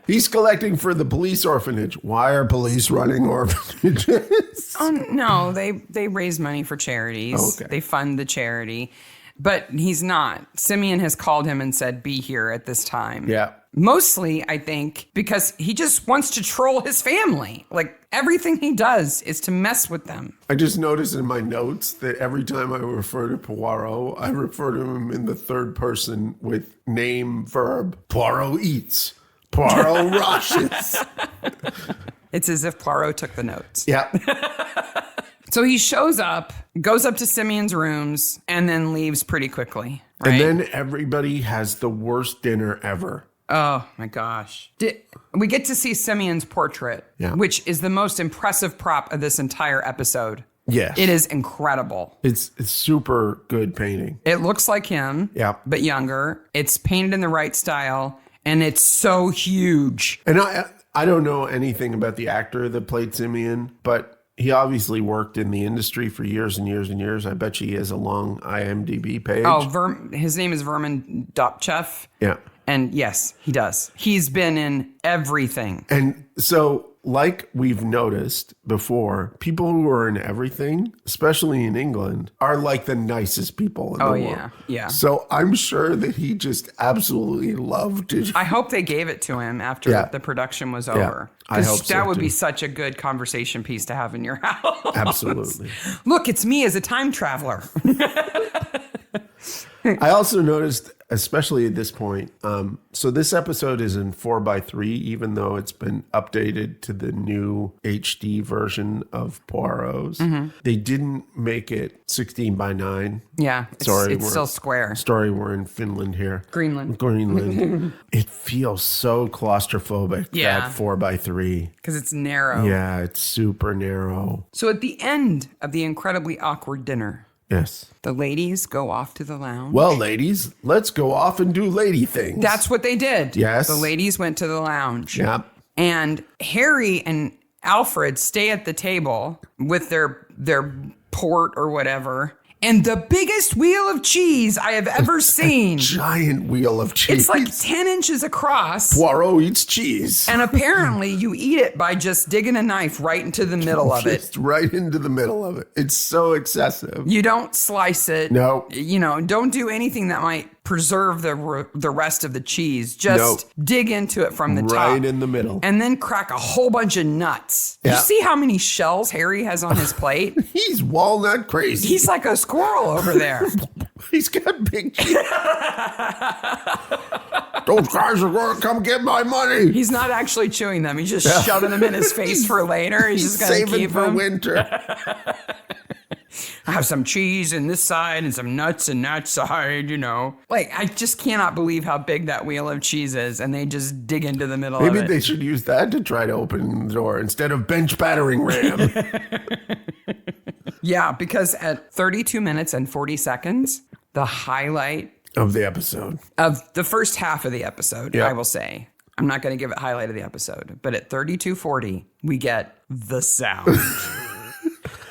He's collecting for the police orphanage. Why are police running orphanages? Oh, no, they raise money for charities. Okay. They fund the charity. But he's not. Simeon has called him and said, be here at this time. Yeah. Mostly, I think, because he just wants to troll his family. Like, everything he does is to mess with them. I just noticed in my notes that every time I refer to Poirot, I refer to him in the third person with name, verb. Poirot eats. Poirot rushes. It's as if Poirot took the notes. Yeah. So he shows up, goes up to Simeon's rooms, and then leaves pretty quickly. Right? And then everybody has the worst dinner ever. Oh, my gosh. We get to see Simeon's portrait, which is the most impressive prop of this entire episode. Yes. It is incredible. It's super good painting. It looks like him, but younger. It's painted in the right style, and it's so huge. And I don't know anything about the actor that played Simeon, but he obviously worked in the industry for years and years and years. I bet he has a long IMDb page. Oh, his name is Vermin Dopchev. Yeah. And yes, he does. He's been in everything. And so, like we've noticed before, people who are in everything, especially in England, are like the nicest people in the world. Yeah. So I'm sure that he just absolutely loved it. I hope they gave it to him after the production was over. I hope so, that would too. be such a good conversation piece to have in your house. Absolutely. Look, it's me as a time traveler. I also noticed, especially at this point, so this episode is in 4:3, even though it's been updated to the new HD version of Poirot's. They didn't make it 16:9. Yeah, it's still square. Sorry, we're in Finland here. Greenland. It feels so claustrophobic, that 4:3. Because it's narrow. Yeah, it's super narrow. So at the end of the incredibly awkward dinner, yes, the ladies go off to the lounge. Well, ladies, let's go off and do lady things. That's what they did. Yes. The ladies went to the lounge. Yep. And Harry and Alfred stay at the table with their port or whatever. And the biggest wheel of cheese I have ever seen. Giant wheel of cheese. It's like 10 inches across. Poirot eats cheese. And apparently you eat it by just digging a knife right into the middle of it. Just right into the middle of it. It's so excessive. You don't slice it. No. Don't do anything that might preserve the rest of the cheese. Just dig into it from the top. Right in the middle. And then crack a whole bunch of nuts. You see how many shells Harry has on his plate? He's walnut crazy. He's like a squirrel over there. He's got big cheese. Those guys are going to come get my money. He's not actually chewing them. He's just shoving them in his face for later. He's just going to keep for them. winter. I have some cheese in this side and some nuts in that side, Like, I just cannot believe how big that wheel of cheese is, and they just dig into the middle of it. Maybe they should use that to try to open the door instead of bench battering ram. Yeah, because at 32 minutes and 40 seconds, the highlight of the episode. Of the first half of the episode, I will say. I'm not going to give it highlight of the episode, but at 32:40, we get the sound.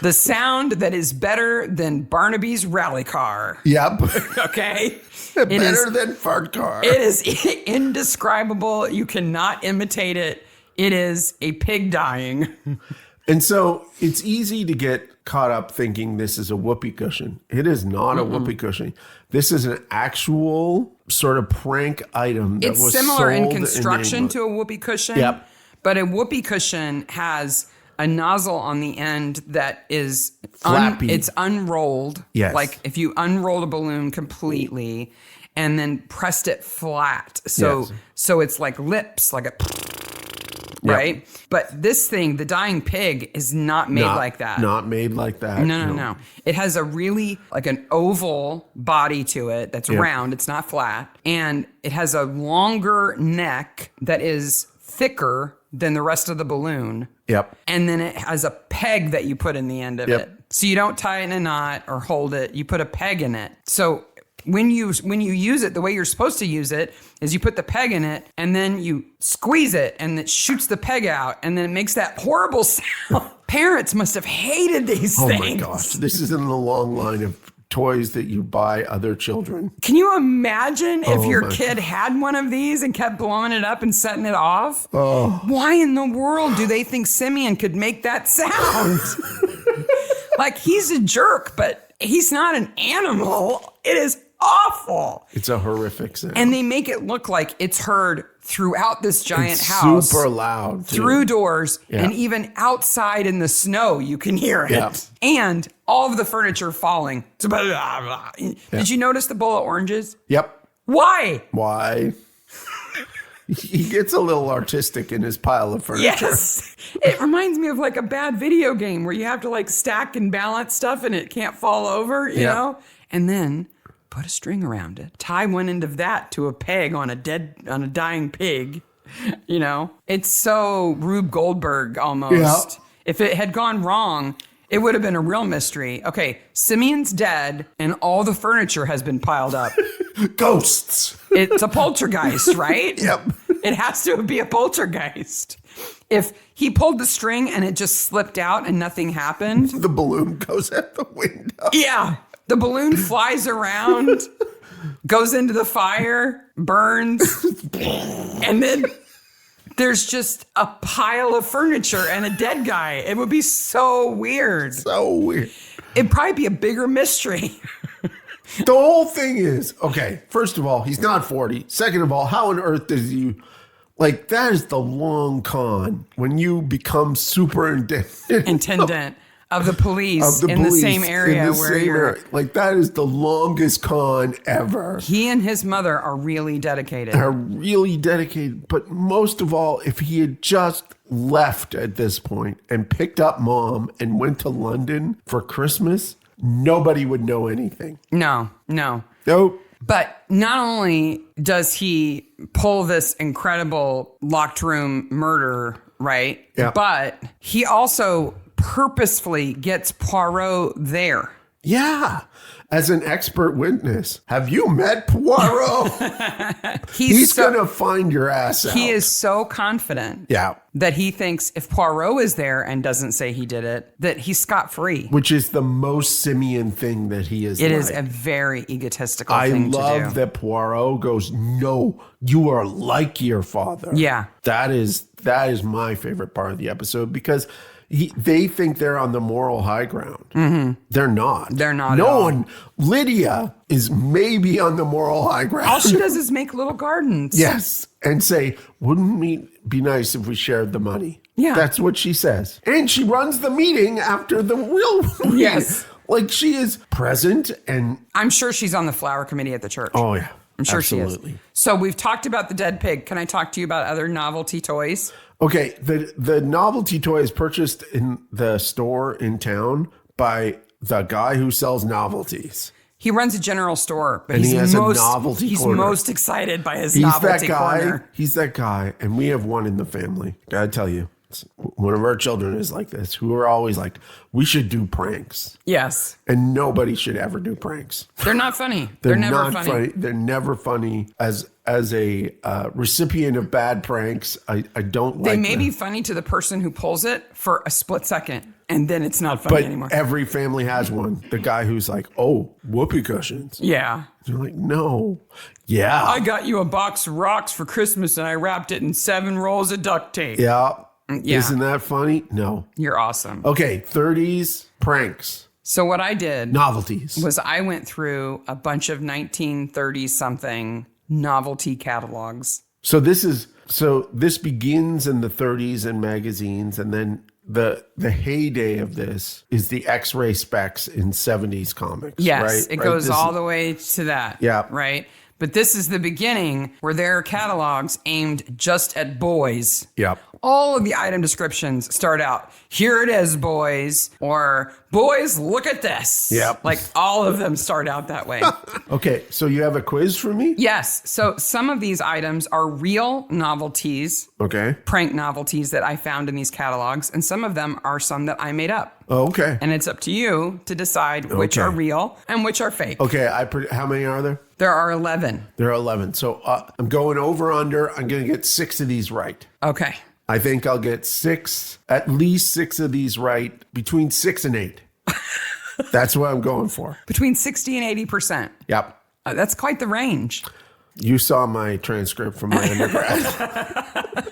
The sound that is better than Barnaby's rally car. Yep. Okay? Better than fart car. It is indescribable. You cannot imitate it. It is a pig dying. And so it's easy to get caught up thinking this is a whoopee cushion. It is not a whoopee cushion. This is an actual sort of prank item that It's was similar in sold construction to a whoopee cushion. Yep. But a whoopee cushion has a nozzle on the end that is Flappy. It's unrolled. Yes. Like if you unrolled a balloon completely and then pressed it flat. So Yes. so it's like lips, like a right? But this thing, the dying pig, is not made like that. Not made like that. No. It has a really like an oval body to it that's round. It's not flat. And it has a longer neck that is thicker than the rest of the balloon. Yep. And then it has a peg that you put in the end of it. So you don't tie it in a knot or hold it. You put a peg in it. So when you use it, the way you're supposed to use it is you put the peg in it and then you squeeze it and it shoots the peg out and then it makes that horrible sound. Parents must have hated these things. Oh my gosh. This is in the long line of toys that you buy other children. Can you imagine if your kid had one of these and kept blowing it up and setting it off? Oh. Why in the world do they think Simeon could make that sound? Like, he's a jerk, but he's not an animal. It is awful. It's a horrific sound. And they make it look like it's heard throughout this giant house. Super loud. Too. Through doors, and even outside in the snow, you can hear it. Yeah. And all of the furniture falling. Did you notice the bowl of oranges? Yep. Why? Why? He gets a little artistic in his pile of furniture. Yes. It reminds me of like a bad video game where you have to like stack and balance stuff and it can't fall over, you know? And then put a string around it. Tie one end of that to a peg on a dying pig. You know? It's so Rube Goldberg almost. Yeah. If it had gone wrong, it would have been a real mystery. Okay, Simeon's dead and all the furniture has been piled up. Ghosts. It's a poltergeist, right? Yep. It has to be a poltergeist. If he pulled the string and it just slipped out and nothing happened. The balloon goes out the window. Yeah. The balloon flies around, goes into the fire, burns, and then there's just a pile of furniture and a dead guy. It would be so weird. So weird. It'd probably be a bigger mystery. The whole thing is, okay, first of all, he's not 40. Second of all, how on earth does you, like, that is the long con when you become superintendent of the police in the same area where you're. Like, that is the longest con ever. He and his mother are really dedicated. But most of all, if he had just left at this point and picked up mom and went to London for Christmas, nobody would know anything. No. Nope. But not only does he pull this incredible locked room murder, right? Yeah. But he also purposefully gets Poirot there. Yeah. As an expert witness. Have you met Poirot? He's going to find your ass out. He is so confident that he thinks if Poirot is there and doesn't say he did it, that he's scot-free. Which is the most Simeon thing that he is. It is a very egotistical thing to do. I love that Poirot goes, no, you are like your father. Yeah. That is my favorite part of the episode because they think they're on the moral high ground. Mm-hmm. They're not. They're not. No one. Lydia is maybe on the moral high ground. All she does is make little gardens. Yes. And say, wouldn't it be nice if we shared the money? Yeah. That's what she says. And she runs the meeting after the real meeting. Yes. Like she is present and. I'm sure she's on the flower committee at the church. Oh, yeah. I'm sure Absolutely. she is. So we've talked about the dead pig. Can I talk to you about other novelty toys? Okay, the novelty toy is purchased in the store in town by the guy who sells novelties. He runs a general store, but and he's he has a novelty he's corner. Most excited by his novelty corner. He's that guy, and we have one in the family. Gotta tell you, one of our children is like this, who are always like, we should do pranks. Yes. And nobody should ever do pranks. They're not funny. They're never not funny. They're never funny. As a recipient of bad pranks, I don't like them. They may be funny to the person who pulls it for a split second. And then it's not funny But anymore. every family has one. The guy who's like, oh, whoopee cushions. Yeah. You're like, no. Yeah. I got you a box of rocks for Christmas and I wrapped it in 7 rolls of duct tape. Yeah. Yeah. Isn't that funny? No. You're awesome. Okay, 30s pranks. So what I did Novelties. was I went through a bunch of 1930-something novelty catalogs. So this begins in the 30s in magazines, and then the heyday of this is the X-ray specs in 70s comics. Yes, right? it Right? goes all the way to that. Yeah. Right? But this is the beginning where there are catalogs aimed just at boys. Yep. All of the item descriptions start out, here it is, boys, or boys, look at this. Yep. Like all of them start out that way. Okay, so you have a quiz for me? Yes. So some of these items are real novelties, Okay. prank novelties that I found in these catalogs, and some of them are some that I made up. Oh, okay. And it's up to you to decide which Okay. are real and which are fake. Okay, how many are there? There are 11. There are 11. So I'm going over under. I'm going to get 6 of these right. Okay. I think I'll get at least 6 of these right, between 6 and 8. That's what I'm going for. Between 60 and 80%. Yep. That's quite the range. You saw my transcript from my undergrad.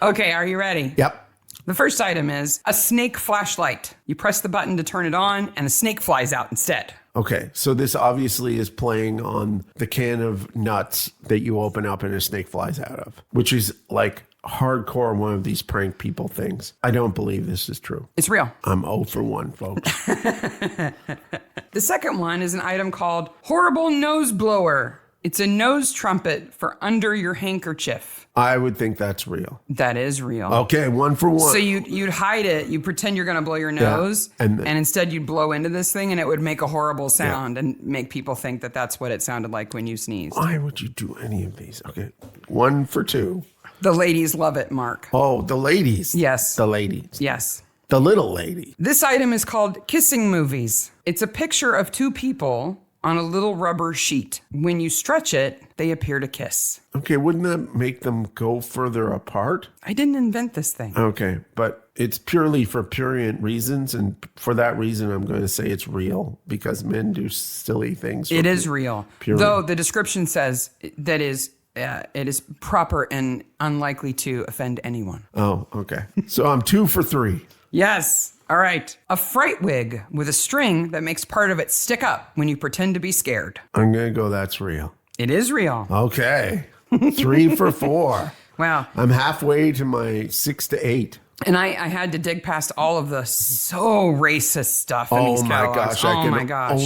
Okay, are you ready? Yep. The first item is a snake flashlight. You press the button to turn it on, and a snake flies out instead. Okay, so this obviously is playing on the can of nuts that you open up and a snake flies out of, which is like hardcore one of these prank people things. I don't believe this is true. It's real. I'm 0 for 1, folks. The second one is an item called Horrible Nose Blower. It's a nose trumpet for under your handkerchief. I would think that's real. That is real. Okay, 1 for 1. So you'd hide it. You pretend you're going to blow your nose, and and instead you'd blow into this thing, and it would make a horrible sound and make people think that that's what it sounded like when you sneezed. Why would you do any of these? Okay, 1 for 2. The ladies love it, Mark. Oh, the ladies. Yes. The ladies. Yes. The little lady. This item is called Kissing Movies. It's a picture of 2 people on a little rubber sheet. When you stretch it, they appear to kiss. Okay, wouldn't that make them go further apart? I didn't invent this thing. Okay, but it's purely for prurient reasons, and for that reason, I'm going to say it's real, because men do silly things. It is real. Purely. Though the description says that it is proper and unlikely to offend anyone. Oh, okay. So I'm 2 for 3. Yes. All right. A fright wig with a string that makes part of it stick up when you pretend to be scared. I'm going to go that's real. It is real. Okay. 3 for 4. Wow. I'm halfway to my 6 to 8. And I had to dig past all of the so racist stuff in these Oh my catalogs. gosh. I Oh can my gosh.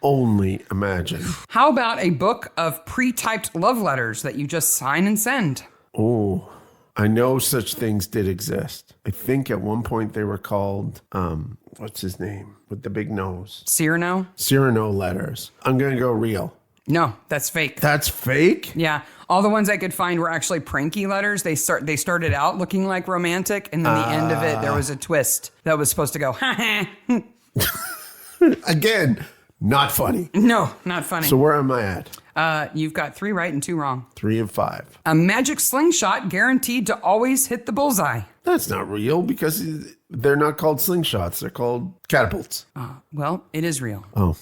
only imagine. How about a book of pre-typed love letters that you just sign and send? Oh, I know such things did exist. I think at one point they were called, what's his name with the big nose? Cyrano? Cyrano letters. I'm going to go real. No, that's fake. That's fake? Yeah. All the ones I could find were actually pranky letters. They started out looking like romantic, and then the end of it, there was a twist that was supposed to go, ha ha. Again, not funny. No, not funny. So where am I at? You've got 3 right and 2 wrong. 3 of 5. A magic slingshot guaranteed to always hit the bullseye. That's not real, because they're not called slingshots. They're called catapults. Well, it is real. Oh.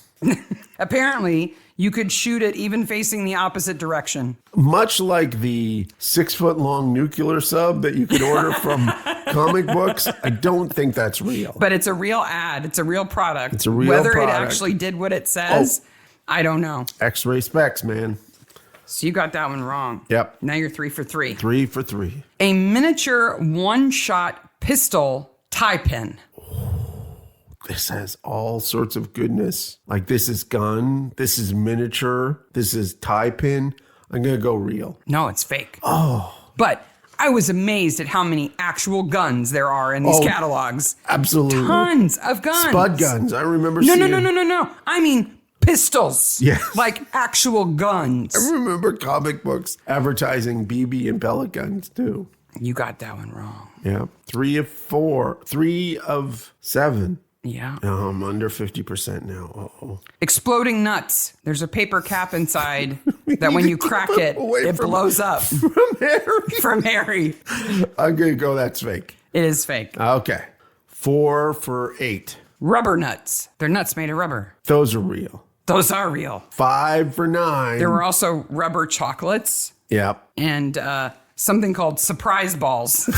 Apparently, you could shoot it even facing the opposite direction. Much like the 6-foot-long nuclear sub that you could order from comic books, I don't think that's real. But it's a real ad. It's a real product. It's a real Whether product. it actually did what it says, I don't know. X-ray specs, man. So you got that one wrong. Yep. Now you're 3 for 3. 3 for 3. A miniature one-shot pistol tie pin. This has all sorts of goodness. Like, this is gun, this is miniature, this is tie pin. I'm going to go real. No, it's fake. Oh. But I was amazed at how many actual guns there are in these catalogs. Absolutely. Tons of guns. Spud guns. I remember seeing. No. I mean pistols. Yes. Like actual guns. I remember comic books advertising BB and pellet guns, too. You got that one wrong. Yeah. 3 of 4. 3 of 7. Yeah. Oh, I'm under 50% now. Uh-oh. Exploding nuts. There's a paper cap inside that when you crack it, it blows up. From Harry. From Harry. I'm going to go that's fake. It is fake. Okay. 4 for 8. Rubber nuts. They're nuts made of rubber. Those are real. Those are real. 5 for 9. There were also rubber chocolates. Yep. And something called surprise balls.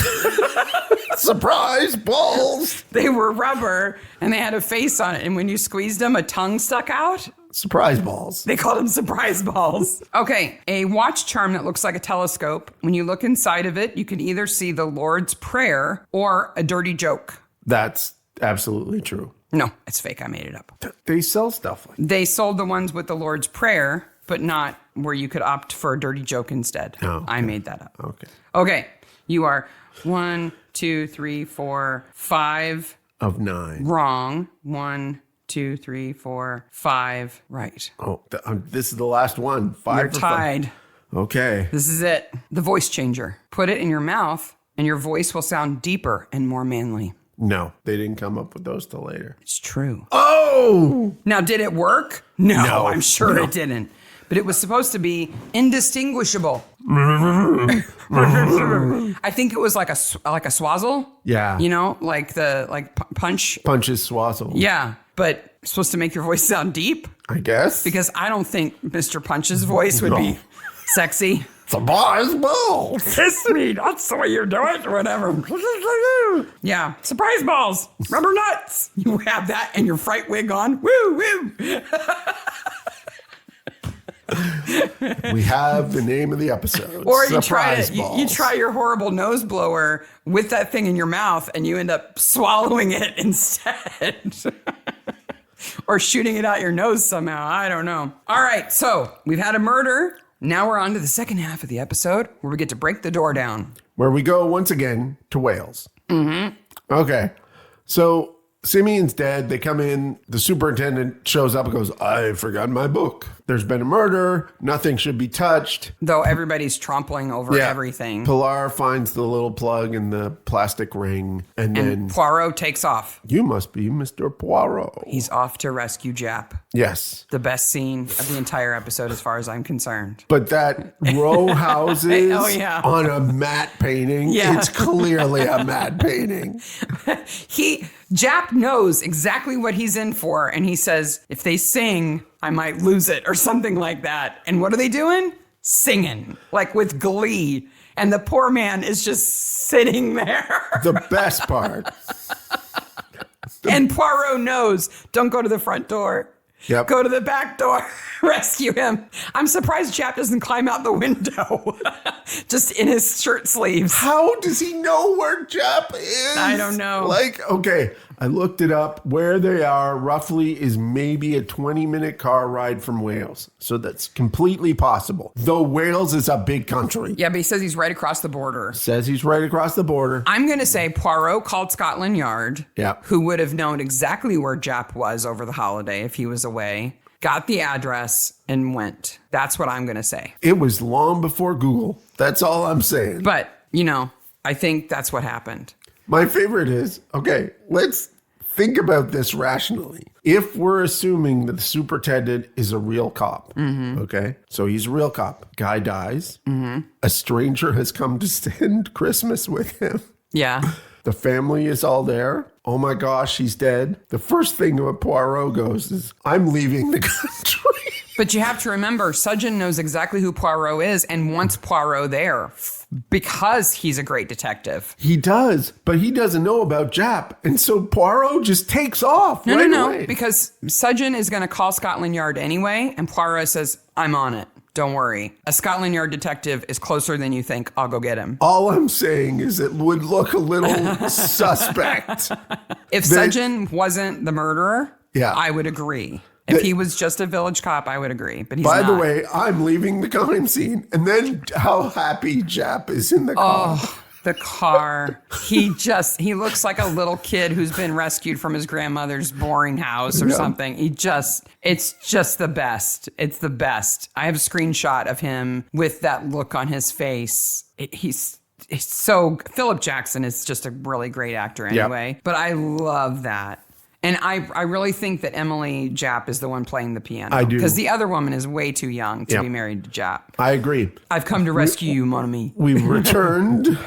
Surprise balls. They were rubber and they had a face on it. And when you squeezed them, a tongue stuck out. Surprise balls. They called them surprise balls. Okay, a watch charm that looks like a telescope. When you look inside of it, you can either see the Lord's Prayer or a dirty joke. That's absolutely true. No, it's fake. I made it up. They sell stuff like that. They sold the ones with the Lord's Prayer, but not where you could opt for a dirty joke instead. Oh, okay. I made that up. Okay. Okay, you are 1, 2, 3, 4, 5 of 9. wrong. 1, 2, 3, 4, 5 right. Oh, this is the last one. 5 You're for tied. 5. Okay. This is it. The voice changer. Put it in your mouth and your voice will sound deeper and more manly. No, they didn't come up with those till later. It's true. Oh! Now, did it work? No, I'm sure no. it didn't. But it was supposed to be indistinguishable. I think it was like a swazzle. Yeah. You know, like punch. Punches swazzle. Yeah, but supposed to make your voice sound deep. I guess. Because I don't think Mr. Punch's voice would be sexy. Surprise balls. Kiss me. That's the way you do it. Whatever. Yeah. Surprise balls. Rubber nuts. You have that and your fright wig on. Woo, woo. We have the name of the episode. Or you you try your horrible nose blower with that thing in your mouth and you end up swallowing it instead. Or shooting it out your nose somehow. I don't know. All right. So we've had a murder. Now we're on to the second half of the episode where we get to break the door down. Where we go once again to Wales. Mm-hmm. Okay. So Simeon's dead. They come in. The superintendent shows up and goes, I forgot my book. There's been a murder. Nothing should be touched. Though everybody's trampling over everything. Pilar finds the little plug in the plastic ring. And then Poirot takes off. You must be Mr. Poirot. He's off to rescue Japp. Yes. The best scene of the entire episode as far as I'm concerned. But that row houses on a matte painting, it's clearly a matte painting. Japp knows exactly what he's in for. And he says, if they sing, I might lose it or something like that. And what are they doing? Singing, like with glee. And the poor man is just sitting there. The best part. And Poirot knows, don't go to the front door. Yep. Go to the back door. Rescue him. I'm surprised Japp doesn't climb out the window. Just in his shirt sleeves. How does he know where Japp is? I don't know. Okay, I looked it up. Where they are roughly is maybe a 20-minute car ride from Wales. So that's completely possible. Though Wales is a big country. Yeah, but he says he's right across the border. Says he's right across the border. I'm going to say Poirot called Scotland Yard, who would have known exactly where Japp was over the holiday if he was away, got the address, and went. That's what I'm going to say. It was long before Google. That's all I'm saying. But, I think that's what happened. My favorite is, okay, let's think about this rationally. If we're assuming that the superintendent is a real cop, okay? So he's a real cop. Guy dies. A stranger has come to spend Christmas with him. Yeah. The family is all there. Oh my gosh, he's dead. The first thing that Poirot goes is, I'm leaving the country. But you have to remember, Sudgeon knows exactly who Poirot is and wants Poirot there because he's a great detective. He does, but he doesn't know about Japp. And so Poirot just takes off away. Because Sudgeon is going to call Scotland Yard anyway, and Poirot says, I'm on it. Don't worry. A Scotland Yard detective is closer than you think. I'll go get him. All I'm saying is it would look a little suspect. If Sudgeon wasn't the murderer, I would agree. If he was just a village cop, I would agree. But he's not. By the way, I'm leaving the crime scene. And then how happy Japp is in the car. Oh, the car. He looks like a little kid who's been rescued from his grandmother's boring house or something. It's just the best. It's the best. I have a screenshot of him with that look on his face. Philip Jackson is just a really great actor anyway. But I love that. And I really think that Emily Japp is the one playing the piano. I do. Because the other woman is way too young to be married to Japp. I agree. I've come to rescue you, mon ami. We've returned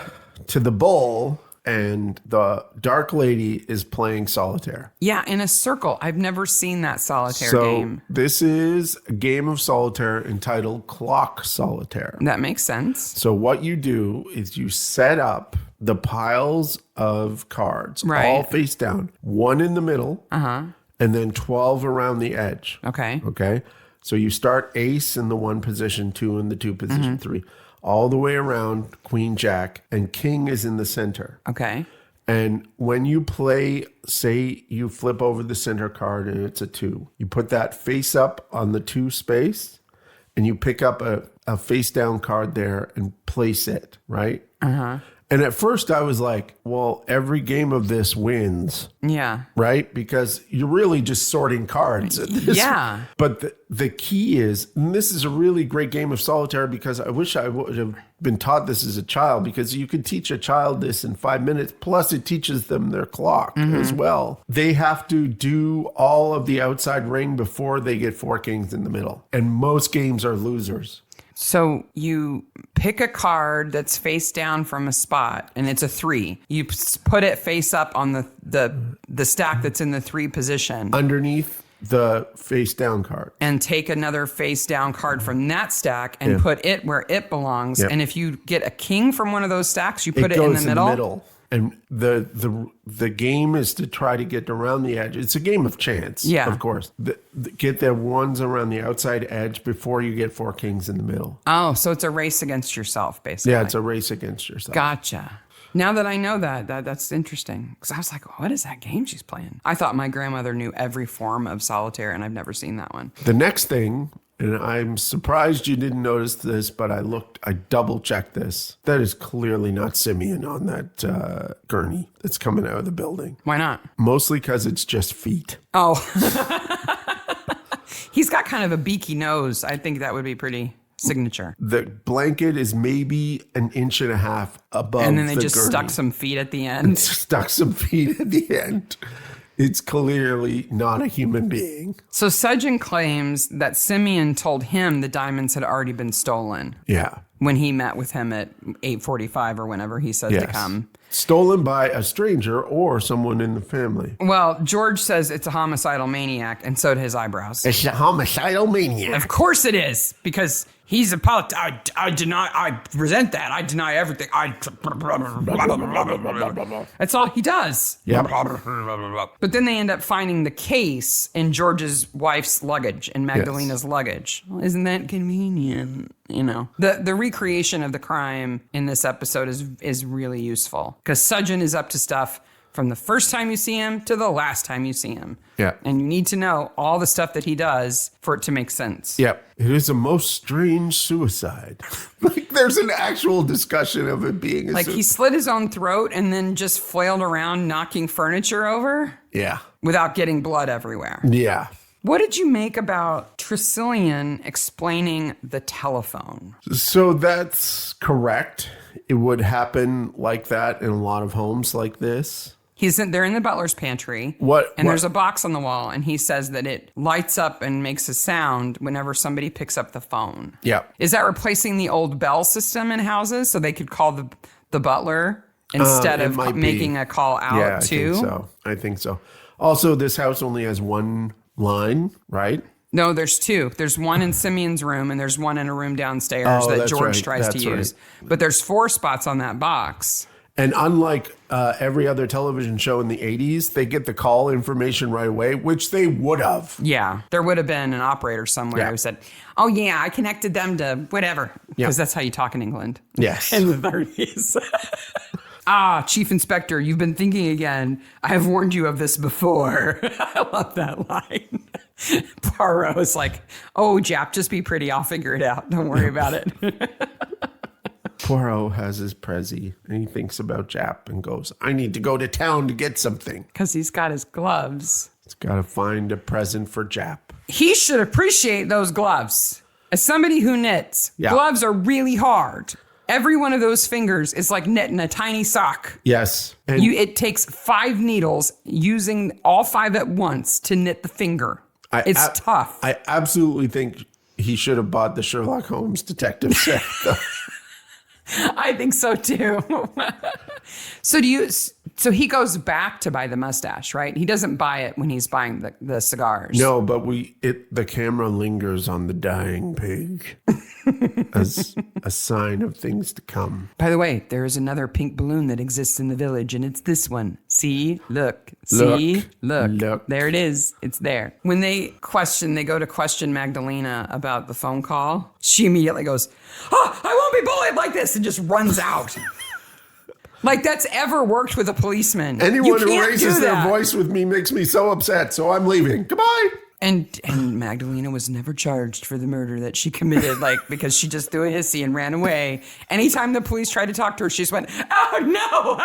to the bull and the dark lady is playing solitaire. Yeah, in a circle. I've never seen that solitaire game. This is a game of solitaire entitled Clock Solitaire. That makes sense. So what you do is you set up the piles of cards all face down, one in the middle, and then 12 around the edge. Okay. So you start ace in the one position, two in the two position, three, all the way around queen, jack, and king is in the center. Okay. And when you play, say you flip over the center card and it's a 2, you put that face up on the 2 space and you pick up a face down card there and place it, right? And at first I was like, well, every game of this wins. Yeah. Right? Because you're really just sorting cards. Yeah. But the key is, and this is a really great game of solitaire because I wish I would have been taught this as a child, because you could teach a child this in 5 minutes. Plus it teaches them their clock as well. They have to do all of the outside ring before they get 4 kings in the middle. And most games are losers. So you pick a card that's face down from a spot, and it's a 3. You put it face up on the stack that's in the 3 position. Underneath the face down card. And take another face down card from that stack and put it where it belongs. And if you get a king from one of those stacks, you put it in the middle. And the game is to try to get around the edge. It's a game of chance, of course. Get the ones around the outside edge before you get 4 kings in the middle. Oh, so it's a race against yourself, basically. Yeah, it's a race against yourself. Gotcha. Now that I know that's interesting. Because I was like, what is that game she's playing? I thought my grandmother knew every form of solitaire, and I've never seen that one. The next thing, and I'm surprised you didn't notice this, but I double-checked this. That is clearly not Simeon on that gurney that's coming out of the building. Why not? Mostly because it's just feet. Oh. He's got kind of a beaky nose. I think that would be pretty signature. The blanket is maybe 1.5 inches above and then they just gurney. Stuck some feet at the end. Stuck some feet at the end. It's clearly not a human being. So Sudgeon claims that Simeon told him the diamonds had already been stolen. Yeah. When he met with him at 8:45 or whenever he says to come. Stolen by a stranger or someone in the family. Well, George says it's a homicidal maniac, and so do his eyebrows. It's a homicidal maniac. Of course it is, because he's a I deny, I resent that. I deny everything. That's all he does. Yep. But then they end up finding the case in George's wife's luggage and Magdalena's luggage. Well, isn't that convenient? You know, the recreation of the crime in this episode is really useful, because Sudgeon is up to stuff from the first time you see him to the last time you see him. Yeah. And you need to know all the stuff that he does for it to make sense. Yep. It is a most strange suicide. Like, there's an actual discussion of it being a he slit his own throat and then just flailed around knocking furniture over. Yeah. Without getting blood everywhere. Yeah. What did you make about Tresillian explaining the telephone? So that's correct. It would happen like that in a lot of homes like this. They're in the butler's pantry. There's a box on the wall, and he says that it lights up and makes a sound whenever somebody picks up the phone. Yeah. Is that replacing the old bell system in houses so they could call the butler instead of making a call out too? I think so. Also, this house only has one line, right? No, there's 2. There's one in Simeon's room, and there's one in a room downstairs that George tries to use. But there's 4 spots on that box. And unlike every other television show in the 80s, they get the call information right away, which they would have. Yeah. There would have been an operator somewhere who said, oh, yeah, I connected them to whatever. Because that's how you talk in England. Yes. In the 30s. Chief Inspector, you've been thinking again. I have warned you of this before. I love that line. Poirot is like, oh, Japp, just be pretty. I'll figure it out. Don't worry about it. Poirot has his Prezi, and he thinks about Japp and goes, I need to go to town to get something. Because he's got his gloves. He's got to find a present for Japp. He should appreciate those gloves. As somebody who knits, gloves are really hard. Every one of those fingers is like knitting a tiny sock. Yes. And It takes 5 needles, using all 5 at once to knit the finger. It's tough. I absolutely think he should have bought the Sherlock Holmes detective set, though. I think so too. So he goes back to buy the mustache, right? He doesn't buy it when he's buying the cigars. No, but the camera lingers on the dying pig as a sign of things to come. By the way, there is another pink balloon that exists in the village, and it's this one. See, look. There it is. It's there. When they go to question Magdalena about the phone call, she immediately goes, "Oh, I won't be bullied like this," and just runs out. Like that's ever worked with a policeman. Anyone who raises their voice with me makes me so upset, so I'm leaving. Goodbye. And Magdalena was never charged for the murder that she committed, because she just threw a hissy and ran away. Anytime the police tried to talk to her, she just went, "Oh no!"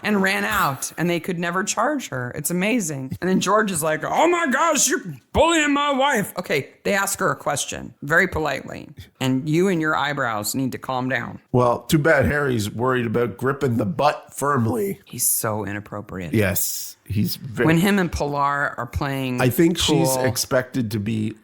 and ran out. And they could never charge her. It's amazing. And then George is like, "Oh my gosh, you're bullying my wife." Okay, they ask her a question very politely. And you and your eyebrows need to calm down. Well, too bad Harry's worried about gripping the butt firmly. He's so inappropriate. Yes. He's very... When him and Pilar are playing I think pool, she's expected to be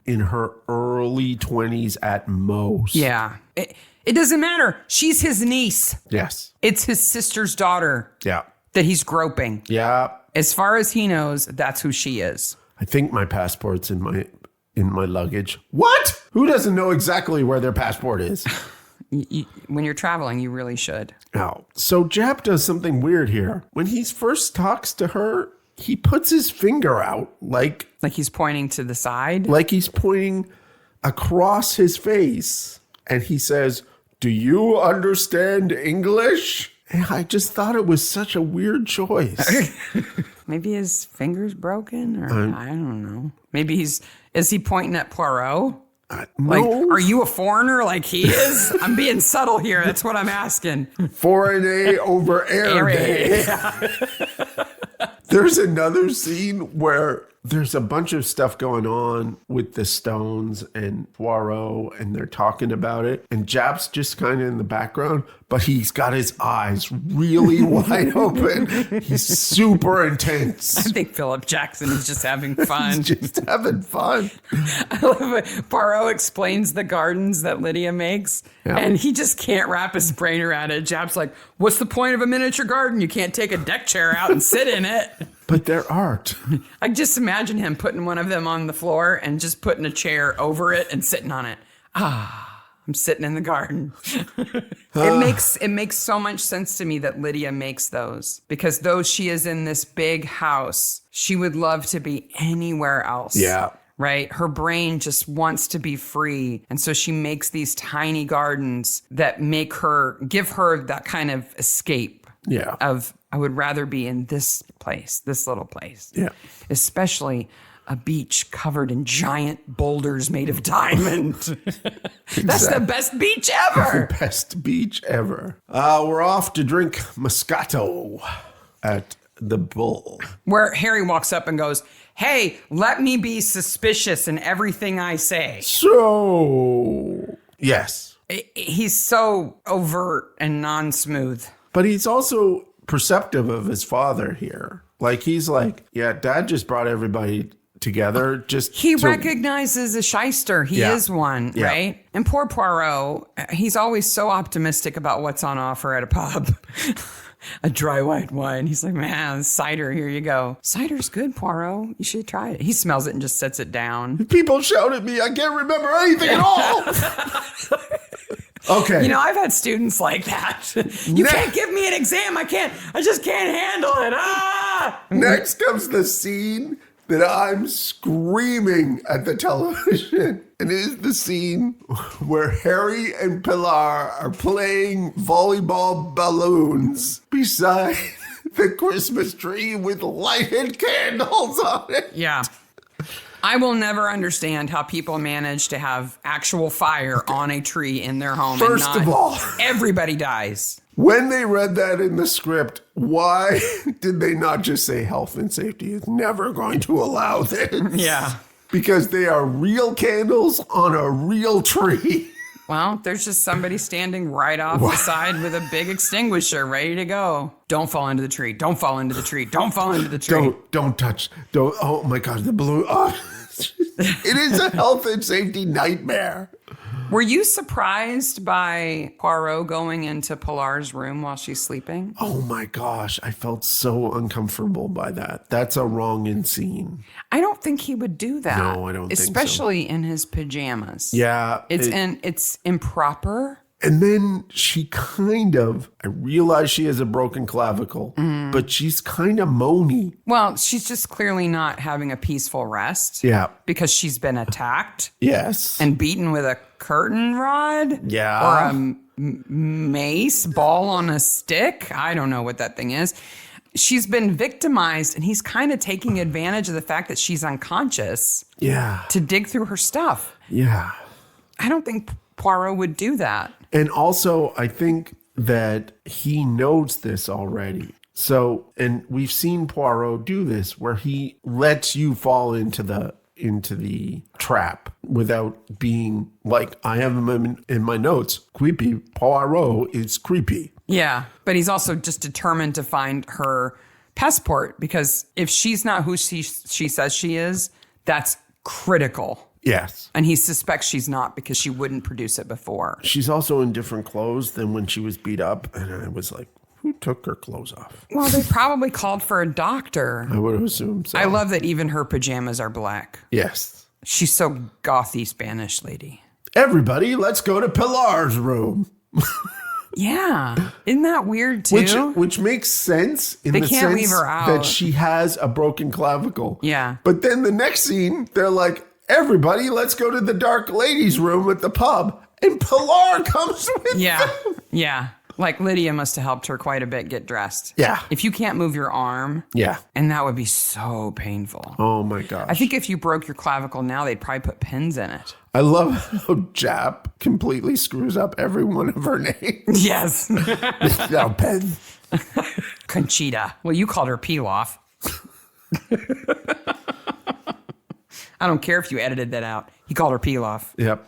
in her early 20s at most. Yeah. It doesn't matter. She's his niece. Yes. It's his sister's daughter. Yeah. That he's groping. Yeah. As far as he knows, that's who she is. I think my passport's in my luggage. What? Who doesn't know exactly where their passport is? When you're traveling, you really should. Now, so Japp does something weird here. When he first talks to her, he puts his finger out like he's pointing to the side. Like he's pointing across his face. And he says, "Do you understand English?" And I just thought it was such a weird choice. Maybe his finger's broken, or I don't know. Maybe is he pointing at Poirot? No. Are you a foreigner like he is? I'm being subtle here. That's what I'm asking. Foreign A over air day. Yeah. There's another scene where there's a bunch of stuff going on with the Stones and Poirot, and they're talking about it. And Japp's just kind of in the background, but he's got his eyes really wide open. He's super intense. I think Philip Jackson is just having fun. He's just having fun. I love it. Poirot explains the gardens that Lydia makes, and he just can't wrap his brain around it. Japp's like, "What's the point of a miniature garden? You can't take a deck chair out and sit in it." But they're art. I just imagine him putting one of them on the floor and just putting a chair over it and sitting on it. I'm sitting in the garden. It makes so much sense to me that Lydia makes those, because though she is in this big house, she would love to be anywhere else. Yeah. Right? Her brain just wants to be free. And so she makes these tiny gardens that give her that kind of escape. Yeah. I would rather be in this place, this little place. Yeah. Especially a beach covered in giant boulders made of diamond. That's the best beach ever. The best beach ever. We're off to drink Moscato at the Bull. Where Harry walks up and goes, "Hey, let me be suspicious in everything I say." So, yes. He's so overt and non-smooth. But he's also perceptive of his father here. He's like, yeah, Dad just brought everybody together. He recognizes a shyster. He is one, right? And poor Poirot, he's always so optimistic about what's on offer at a pub. A dry white wine. He's like, "Man, cider, here you go." "Cider's good, Poirot. You should try it." He smells it and just sets it down. People shout at me. I can't remember anything at all. Okay. I've had students like that. You can't give me an exam. I just can't handle it. Next comes the scene that I'm screaming at the television. And it is the scene where Harry and Pilar are playing volleyball balloons beside the Christmas tree with lighted candles on it. Yeah. I will never understand how people manage to have actual fire on a tree in their home. First of all, everybody dies. When they read that in the script, why did they not just say health and safety is never going to allow this? Yeah. Because they are real candles on a real tree. Well, there's just somebody standing right off the side with a big extinguisher ready to go. Don't fall into the tree. Don't fall into the tree. Don't fall into the tree. Don't touch. Don't. Oh my God, the balloon. Oh, it is a health and safety nightmare. Were you surprised by Poirot going into Pilar's room while she's sleeping? Oh my gosh, I felt so uncomfortable by that. That's a wrong in scene. I don't think he would do that. No, I don't think so. Especially in his pajamas. Yeah. It's improper. And then she I realize she has a broken clavicle, but she's kind of moany. Well, she's just clearly not having a peaceful rest. Yeah. Because she's been attacked. Yes. And beaten with a curtain rod. Yeah. Or a mace, ball on a stick. I don't know what that thing is. She's been victimized, and he's kind of taking advantage of the fact that she's unconscious. Yeah. To dig through her stuff. Yeah. I don't think Poirot would do that. And also, I think that he knows this already. So, and we've seen Poirot do this where he lets you fall into the trap without being like, I have him in my notes, creepy. Poirot is creepy. Yeah, but he's also just determined to find her passport, because if she's not who she says she is, that's critical. Yes. And he suspects she's not because she wouldn't produce it before. She's also in different clothes than when she was beat up. And I was like, who took her clothes off? Well, they probably called for a doctor. I would assume so. I love that even her pajamas are black. Yes. She's so gothy Spanish lady. Everybody, let's go to Pilar's room. Yeah. Isn't that weird too? Which makes sense in they the can't sense leave her out. that she has a broken clavicle. Yeah. But then the next scene, they're like, everybody, let's go to the dark ladies' room at the pub. And Pilar comes with them. Yeah. Like Lydia must have helped her quite a bit get dressed. Yeah. If you can't move your arm. Yeah. And that would be so painful. Oh my gosh. I think if you broke your clavicle now, they'd probably put pins in it. I love how Japp completely screws up every one of her names. Yes. No, pen. Conchita. Well, you called her Pilaf. I don't care if you edited that out. He called her Pilaf. Yep.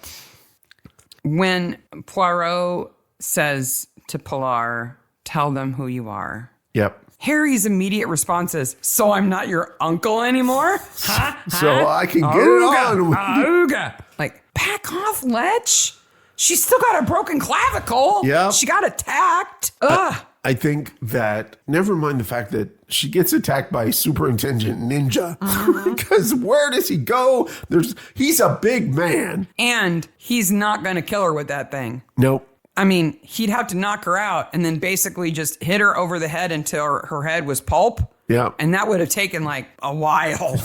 When Poirot says to Pilar, tell them who you are. Yep. Harry's immediate response is, so I'm not your uncle anymore? Huh? So I can get it on with you. Auga. Like, back off, Lech. She's still got a broken clavicle. Yeah. She got attacked. Ugh. I think that, never mind the fact that she gets attacked by Superintendent Ninja. Because where does he go? He's a big man. And he's not going to kill her with that thing. Nope. I mean, he'd have to knock her out and then basically just hit her over the head until her head was pulp. Yeah. And that would have taken like a while.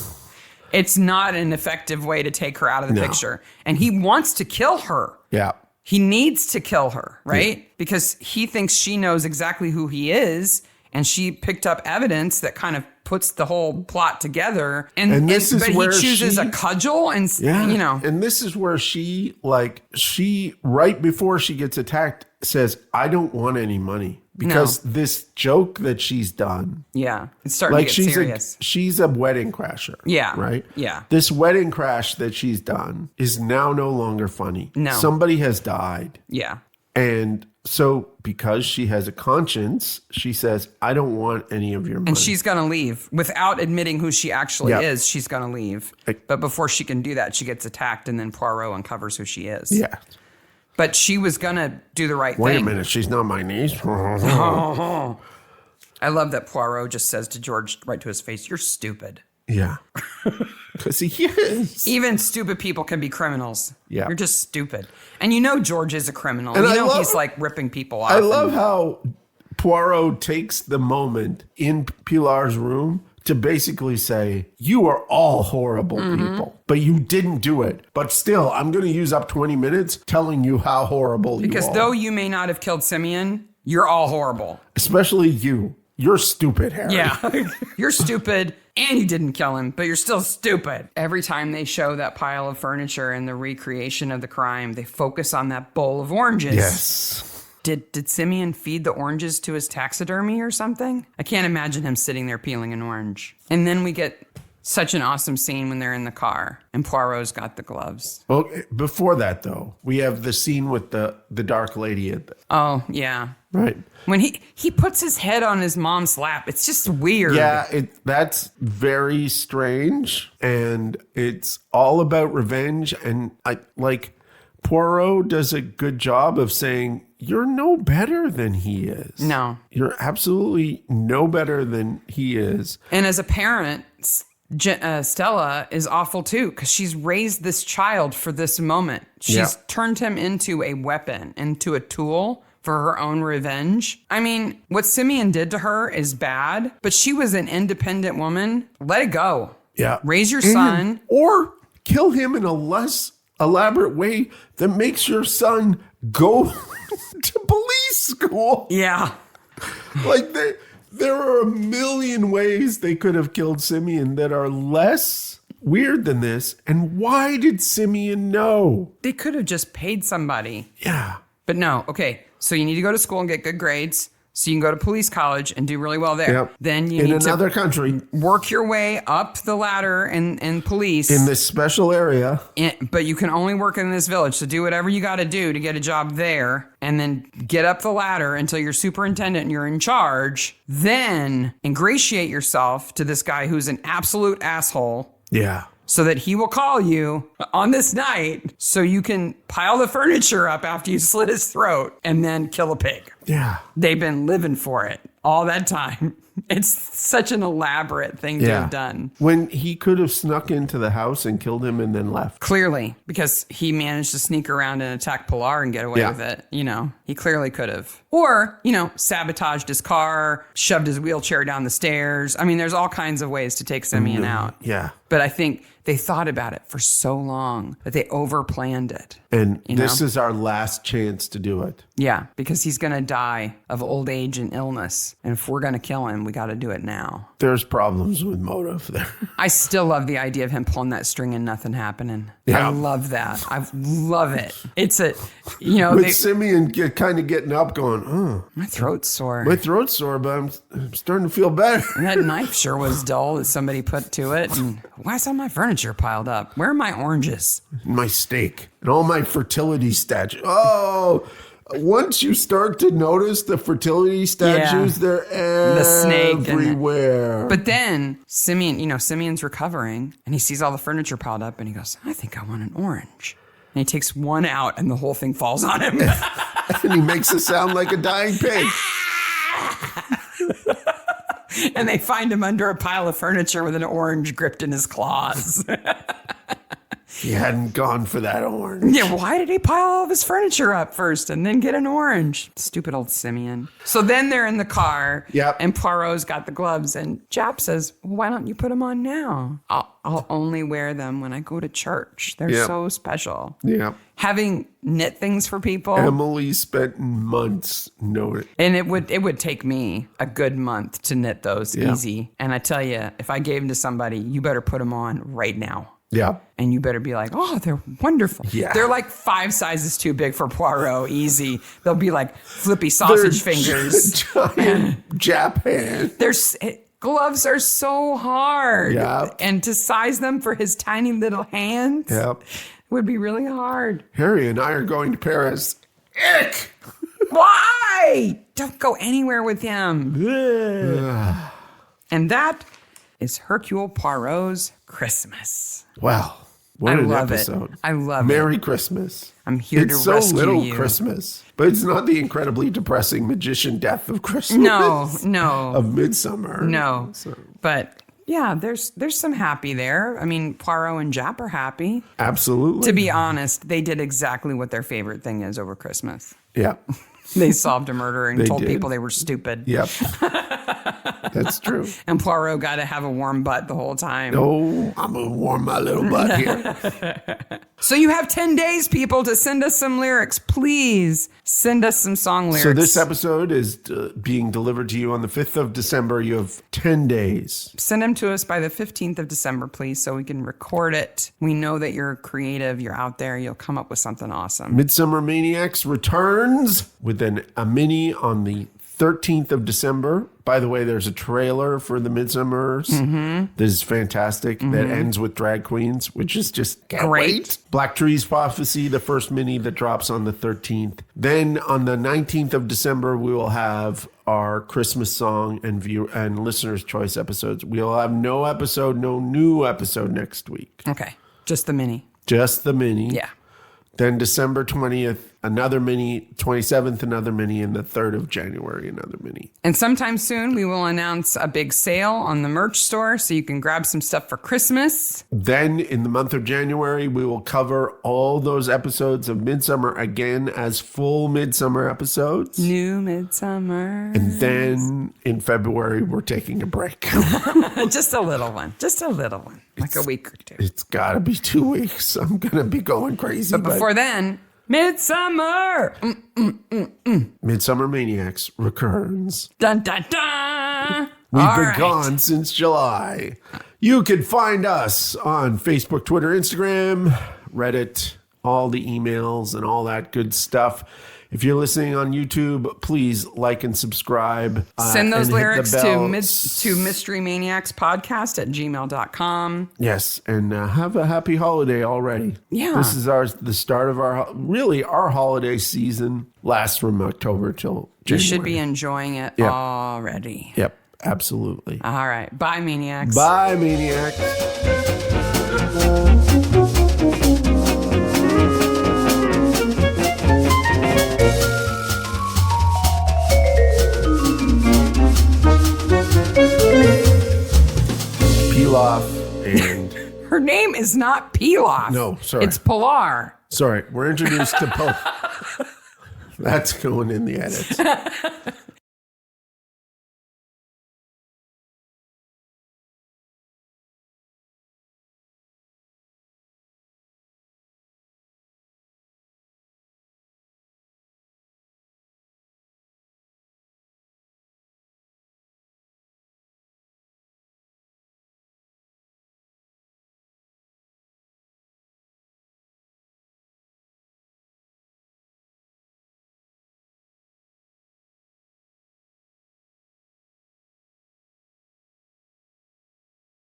It's not an effective way to take her out of the picture. And he wants to kill her. Yeah. He needs to kill her, right? Yeah. Because he thinks she knows exactly who he is. And she picked up evidence that kind of puts the whole plot together. And this is where he chooses a cudgel and, you know. And this is where she, right before she gets attacked, says, I don't want any money. Because this joke that she's done. Yeah. It's starting to get serious. She's a wedding crasher. Yeah. Right? Yeah. This wedding crash that she's done is now no longer funny. No. Somebody has died. Yeah. And so because she has a conscience, she says, I don't want any of your money. And she's going to leave. Without admitting who she actually is, she's going to leave. But before she can do that, she gets attacked, and then Poirot uncovers who she is. Yeah. But she was going to do the right thing. Wait a minute, she's not my niece. I love that Poirot just says to George right to his face, you're stupid. Yeah. Because he is. Even stupid people can be criminals. Yeah. You're just stupid. And you know George is a criminal. And he's like ripping people off. I love how Poirot takes the moment in Pilar's room to basically say, you are all horrible people, but you didn't do it. But still, I'm going to use up 20 minutes telling you how horrible you are. Because though you may not have killed Simeon, you're all horrible. Especially you. You're stupid, Harry. Yeah. You're stupid and you didn't kill him, but you're still stupid. Every time they show that pile of furniture and the recreation of the crime, they focus on that bowl of oranges. Yes. Did Simeon feed the oranges to his taxidermy or something? I can't imagine him sitting there peeling an orange. And then we get such an awesome scene when they're in the car and Poirot's got the gloves. Well, before that, though, we have the scene with the dark lady. Oh, yeah. Right. When he puts his head on his mom's lap, it's just weird. Yeah, that's very strange. And it's all about revenge. And Poirot does a good job of saying, you're no better than he is. No. You're absolutely no better than he is. And as a parent, Stella is awful too, because she's raised this child for this moment. She's turned him into a weapon, into a tool for her own revenge. I mean, what Simeon did to her is bad, but she was an independent woman. Let it go. Yeah. Raise your son. Or kill him in a less elaborate way that makes your son go to police school. Yeah. Like, there are a million ways they could have killed Simeon that are less weird than this. And why did Simeon know? They could have just paid somebody. Yeah. But no. Okay. So you need to go to school and get good grades so you can go to police college and do really well there. Yep. Then you in need another to country, work your way up the ladder in police. in this special area. But you can only work in this village. So do whatever you got to do to get a job there and then get up the ladder until you're superintendent and you're in charge. Then ingratiate yourself to this guy who's an absolute asshole. Yeah. So that he will call you on this night so you can pile the furniture up after you slit his throat and then kill a pig. Yeah. They've been living for it all that time. It's such an elaborate thing to have done. When he could have snuck into the house and killed him and then left. Clearly, because he managed to sneak around and attack Pilar and get away with it. You know, he clearly could have. Or, you know, sabotaged his car, shoved his wheelchair down the stairs. I mean, there's all kinds of ways to take Simeon out. Yeah. But I think they thought about it for so long that they overplanned it. And this is our last chance to do it. Yeah, because he's going to die of old age and illness. And if we're going to kill him, we got to do it now. There's problems with motive there. I still love the idea of him pulling that string and nothing happening. Yeah. I love that. I love it. It's a, you know, With Simeon kind of getting up going, my throat's sore. my throat's sore, but I'm starting to feel better. And that knife sure was dull that somebody put to it. And why is all my furniture piled up? Where are my oranges? My steak and all my fertility statues. Oh, once you start to notice the fertility statues, they're The snake everywhere. But then Simeon, you know, Simeon's recovering and he sees all the furniture piled up and he goes, I think I want an orange. And he takes one out and the whole thing falls on him. And he makes it sound like a dying pig. And they find him under a pile of furniture with an orange gripped in his claws. He hadn't gone for that orange. Yeah, why did he pile all of his furniture up first and then get an orange? Stupid old Simeon. So then they're in the car. Yep. And Poirot's got the gloves. And Japp says, well, why don't you put them on now? I'll only wear them when I go to church. They're so special. Yeah. Having knit things for people. Emily spent months knowing. And it would take me a good month to knit those easy. And I tell you, if I gave them to somebody, you better put them on right now. Yeah. And you better be like, oh, they're wonderful. Yeah. They're like 5 sizes too big for Poirot. Easy. They'll be like flippy sausage fingers. Giant Japp hand. Gloves are so hard. Yeah. And to size them for his tiny little hands would be really hard. Harry and I are going to Paris. Ick! Why? Don't go anywhere with him. And that is Hercule Poirot's Christmas. Wow. What an episode. I love it. Merry Christmas. I'm here to rescue you. It's so little Christmas. But it's not the incredibly depressing magician death of Christmas. No. Of Midsummer. No. So. But yeah, there's some happy there. I mean, Poirot and Japp are happy. Absolutely. To be honest, they did exactly what their favorite thing is over Christmas. Yeah. They solved a murder and told people they were stupid. Yep. That's true. And Poirot got to have a warm butt the whole time. Oh, I'm going to warm my little butt here. So you have 10 days, people, to send us some lyrics. Please send us some song lyrics. So this episode is being delivered to you on the 5th of December. You have 10 days. Send them to us by the 15th of December, please, so we can record it. We know that you're creative. You're out there. You'll come up with something awesome. Midsummer Maniacs returns with a mini on the 13th of December. By the way, there's a trailer for the Midsummers. This is fantastic. That ends with drag queens, which is just great. Black Trees Prophecy, the first mini that drops on the 13th. Then on the 19th of December, we will have our Christmas song and listener's choice episodes. We'll have no new episode next week. Okay. Just the mini. Just the mini. Yeah. Then December 20th, another mini. 27th, another mini. And the 3rd of January, another mini. And sometime soon, we will announce a big sale on the merch store so you can grab some stuff for Christmas. Then in the month of January, we will cover all those episodes of Midsummer again as full Midsummer episodes. New Midsummer. And then in February, we're taking a break. Just a little one. Just a little one. Like a week or two. It's got to be 2 weeks. I'm going to be going crazy. But before then, Midsummer. Midsummer Maniacs returns. Dun, dun, dun. We've been gone since July. You can find us on Facebook, Twitter, Instagram, Reddit, all the emails and all that good stuff. If you're listening on YouTube, please like and subscribe. Send those and hit lyrics the bell. to Mystery Maniacs podcast at gmail.com. Yes, and have a happy holiday already. Yeah. This is the start of our holiday season. Lasts from October till January. You should be enjoying it already. Yep, absolutely. All right. Bye, Maniacs. Bye, Maniacs. Pilaf and... Her name is not Pilaf. No, sorry. It's Pilar. Sorry, we're introduced to both. That's going in the edits.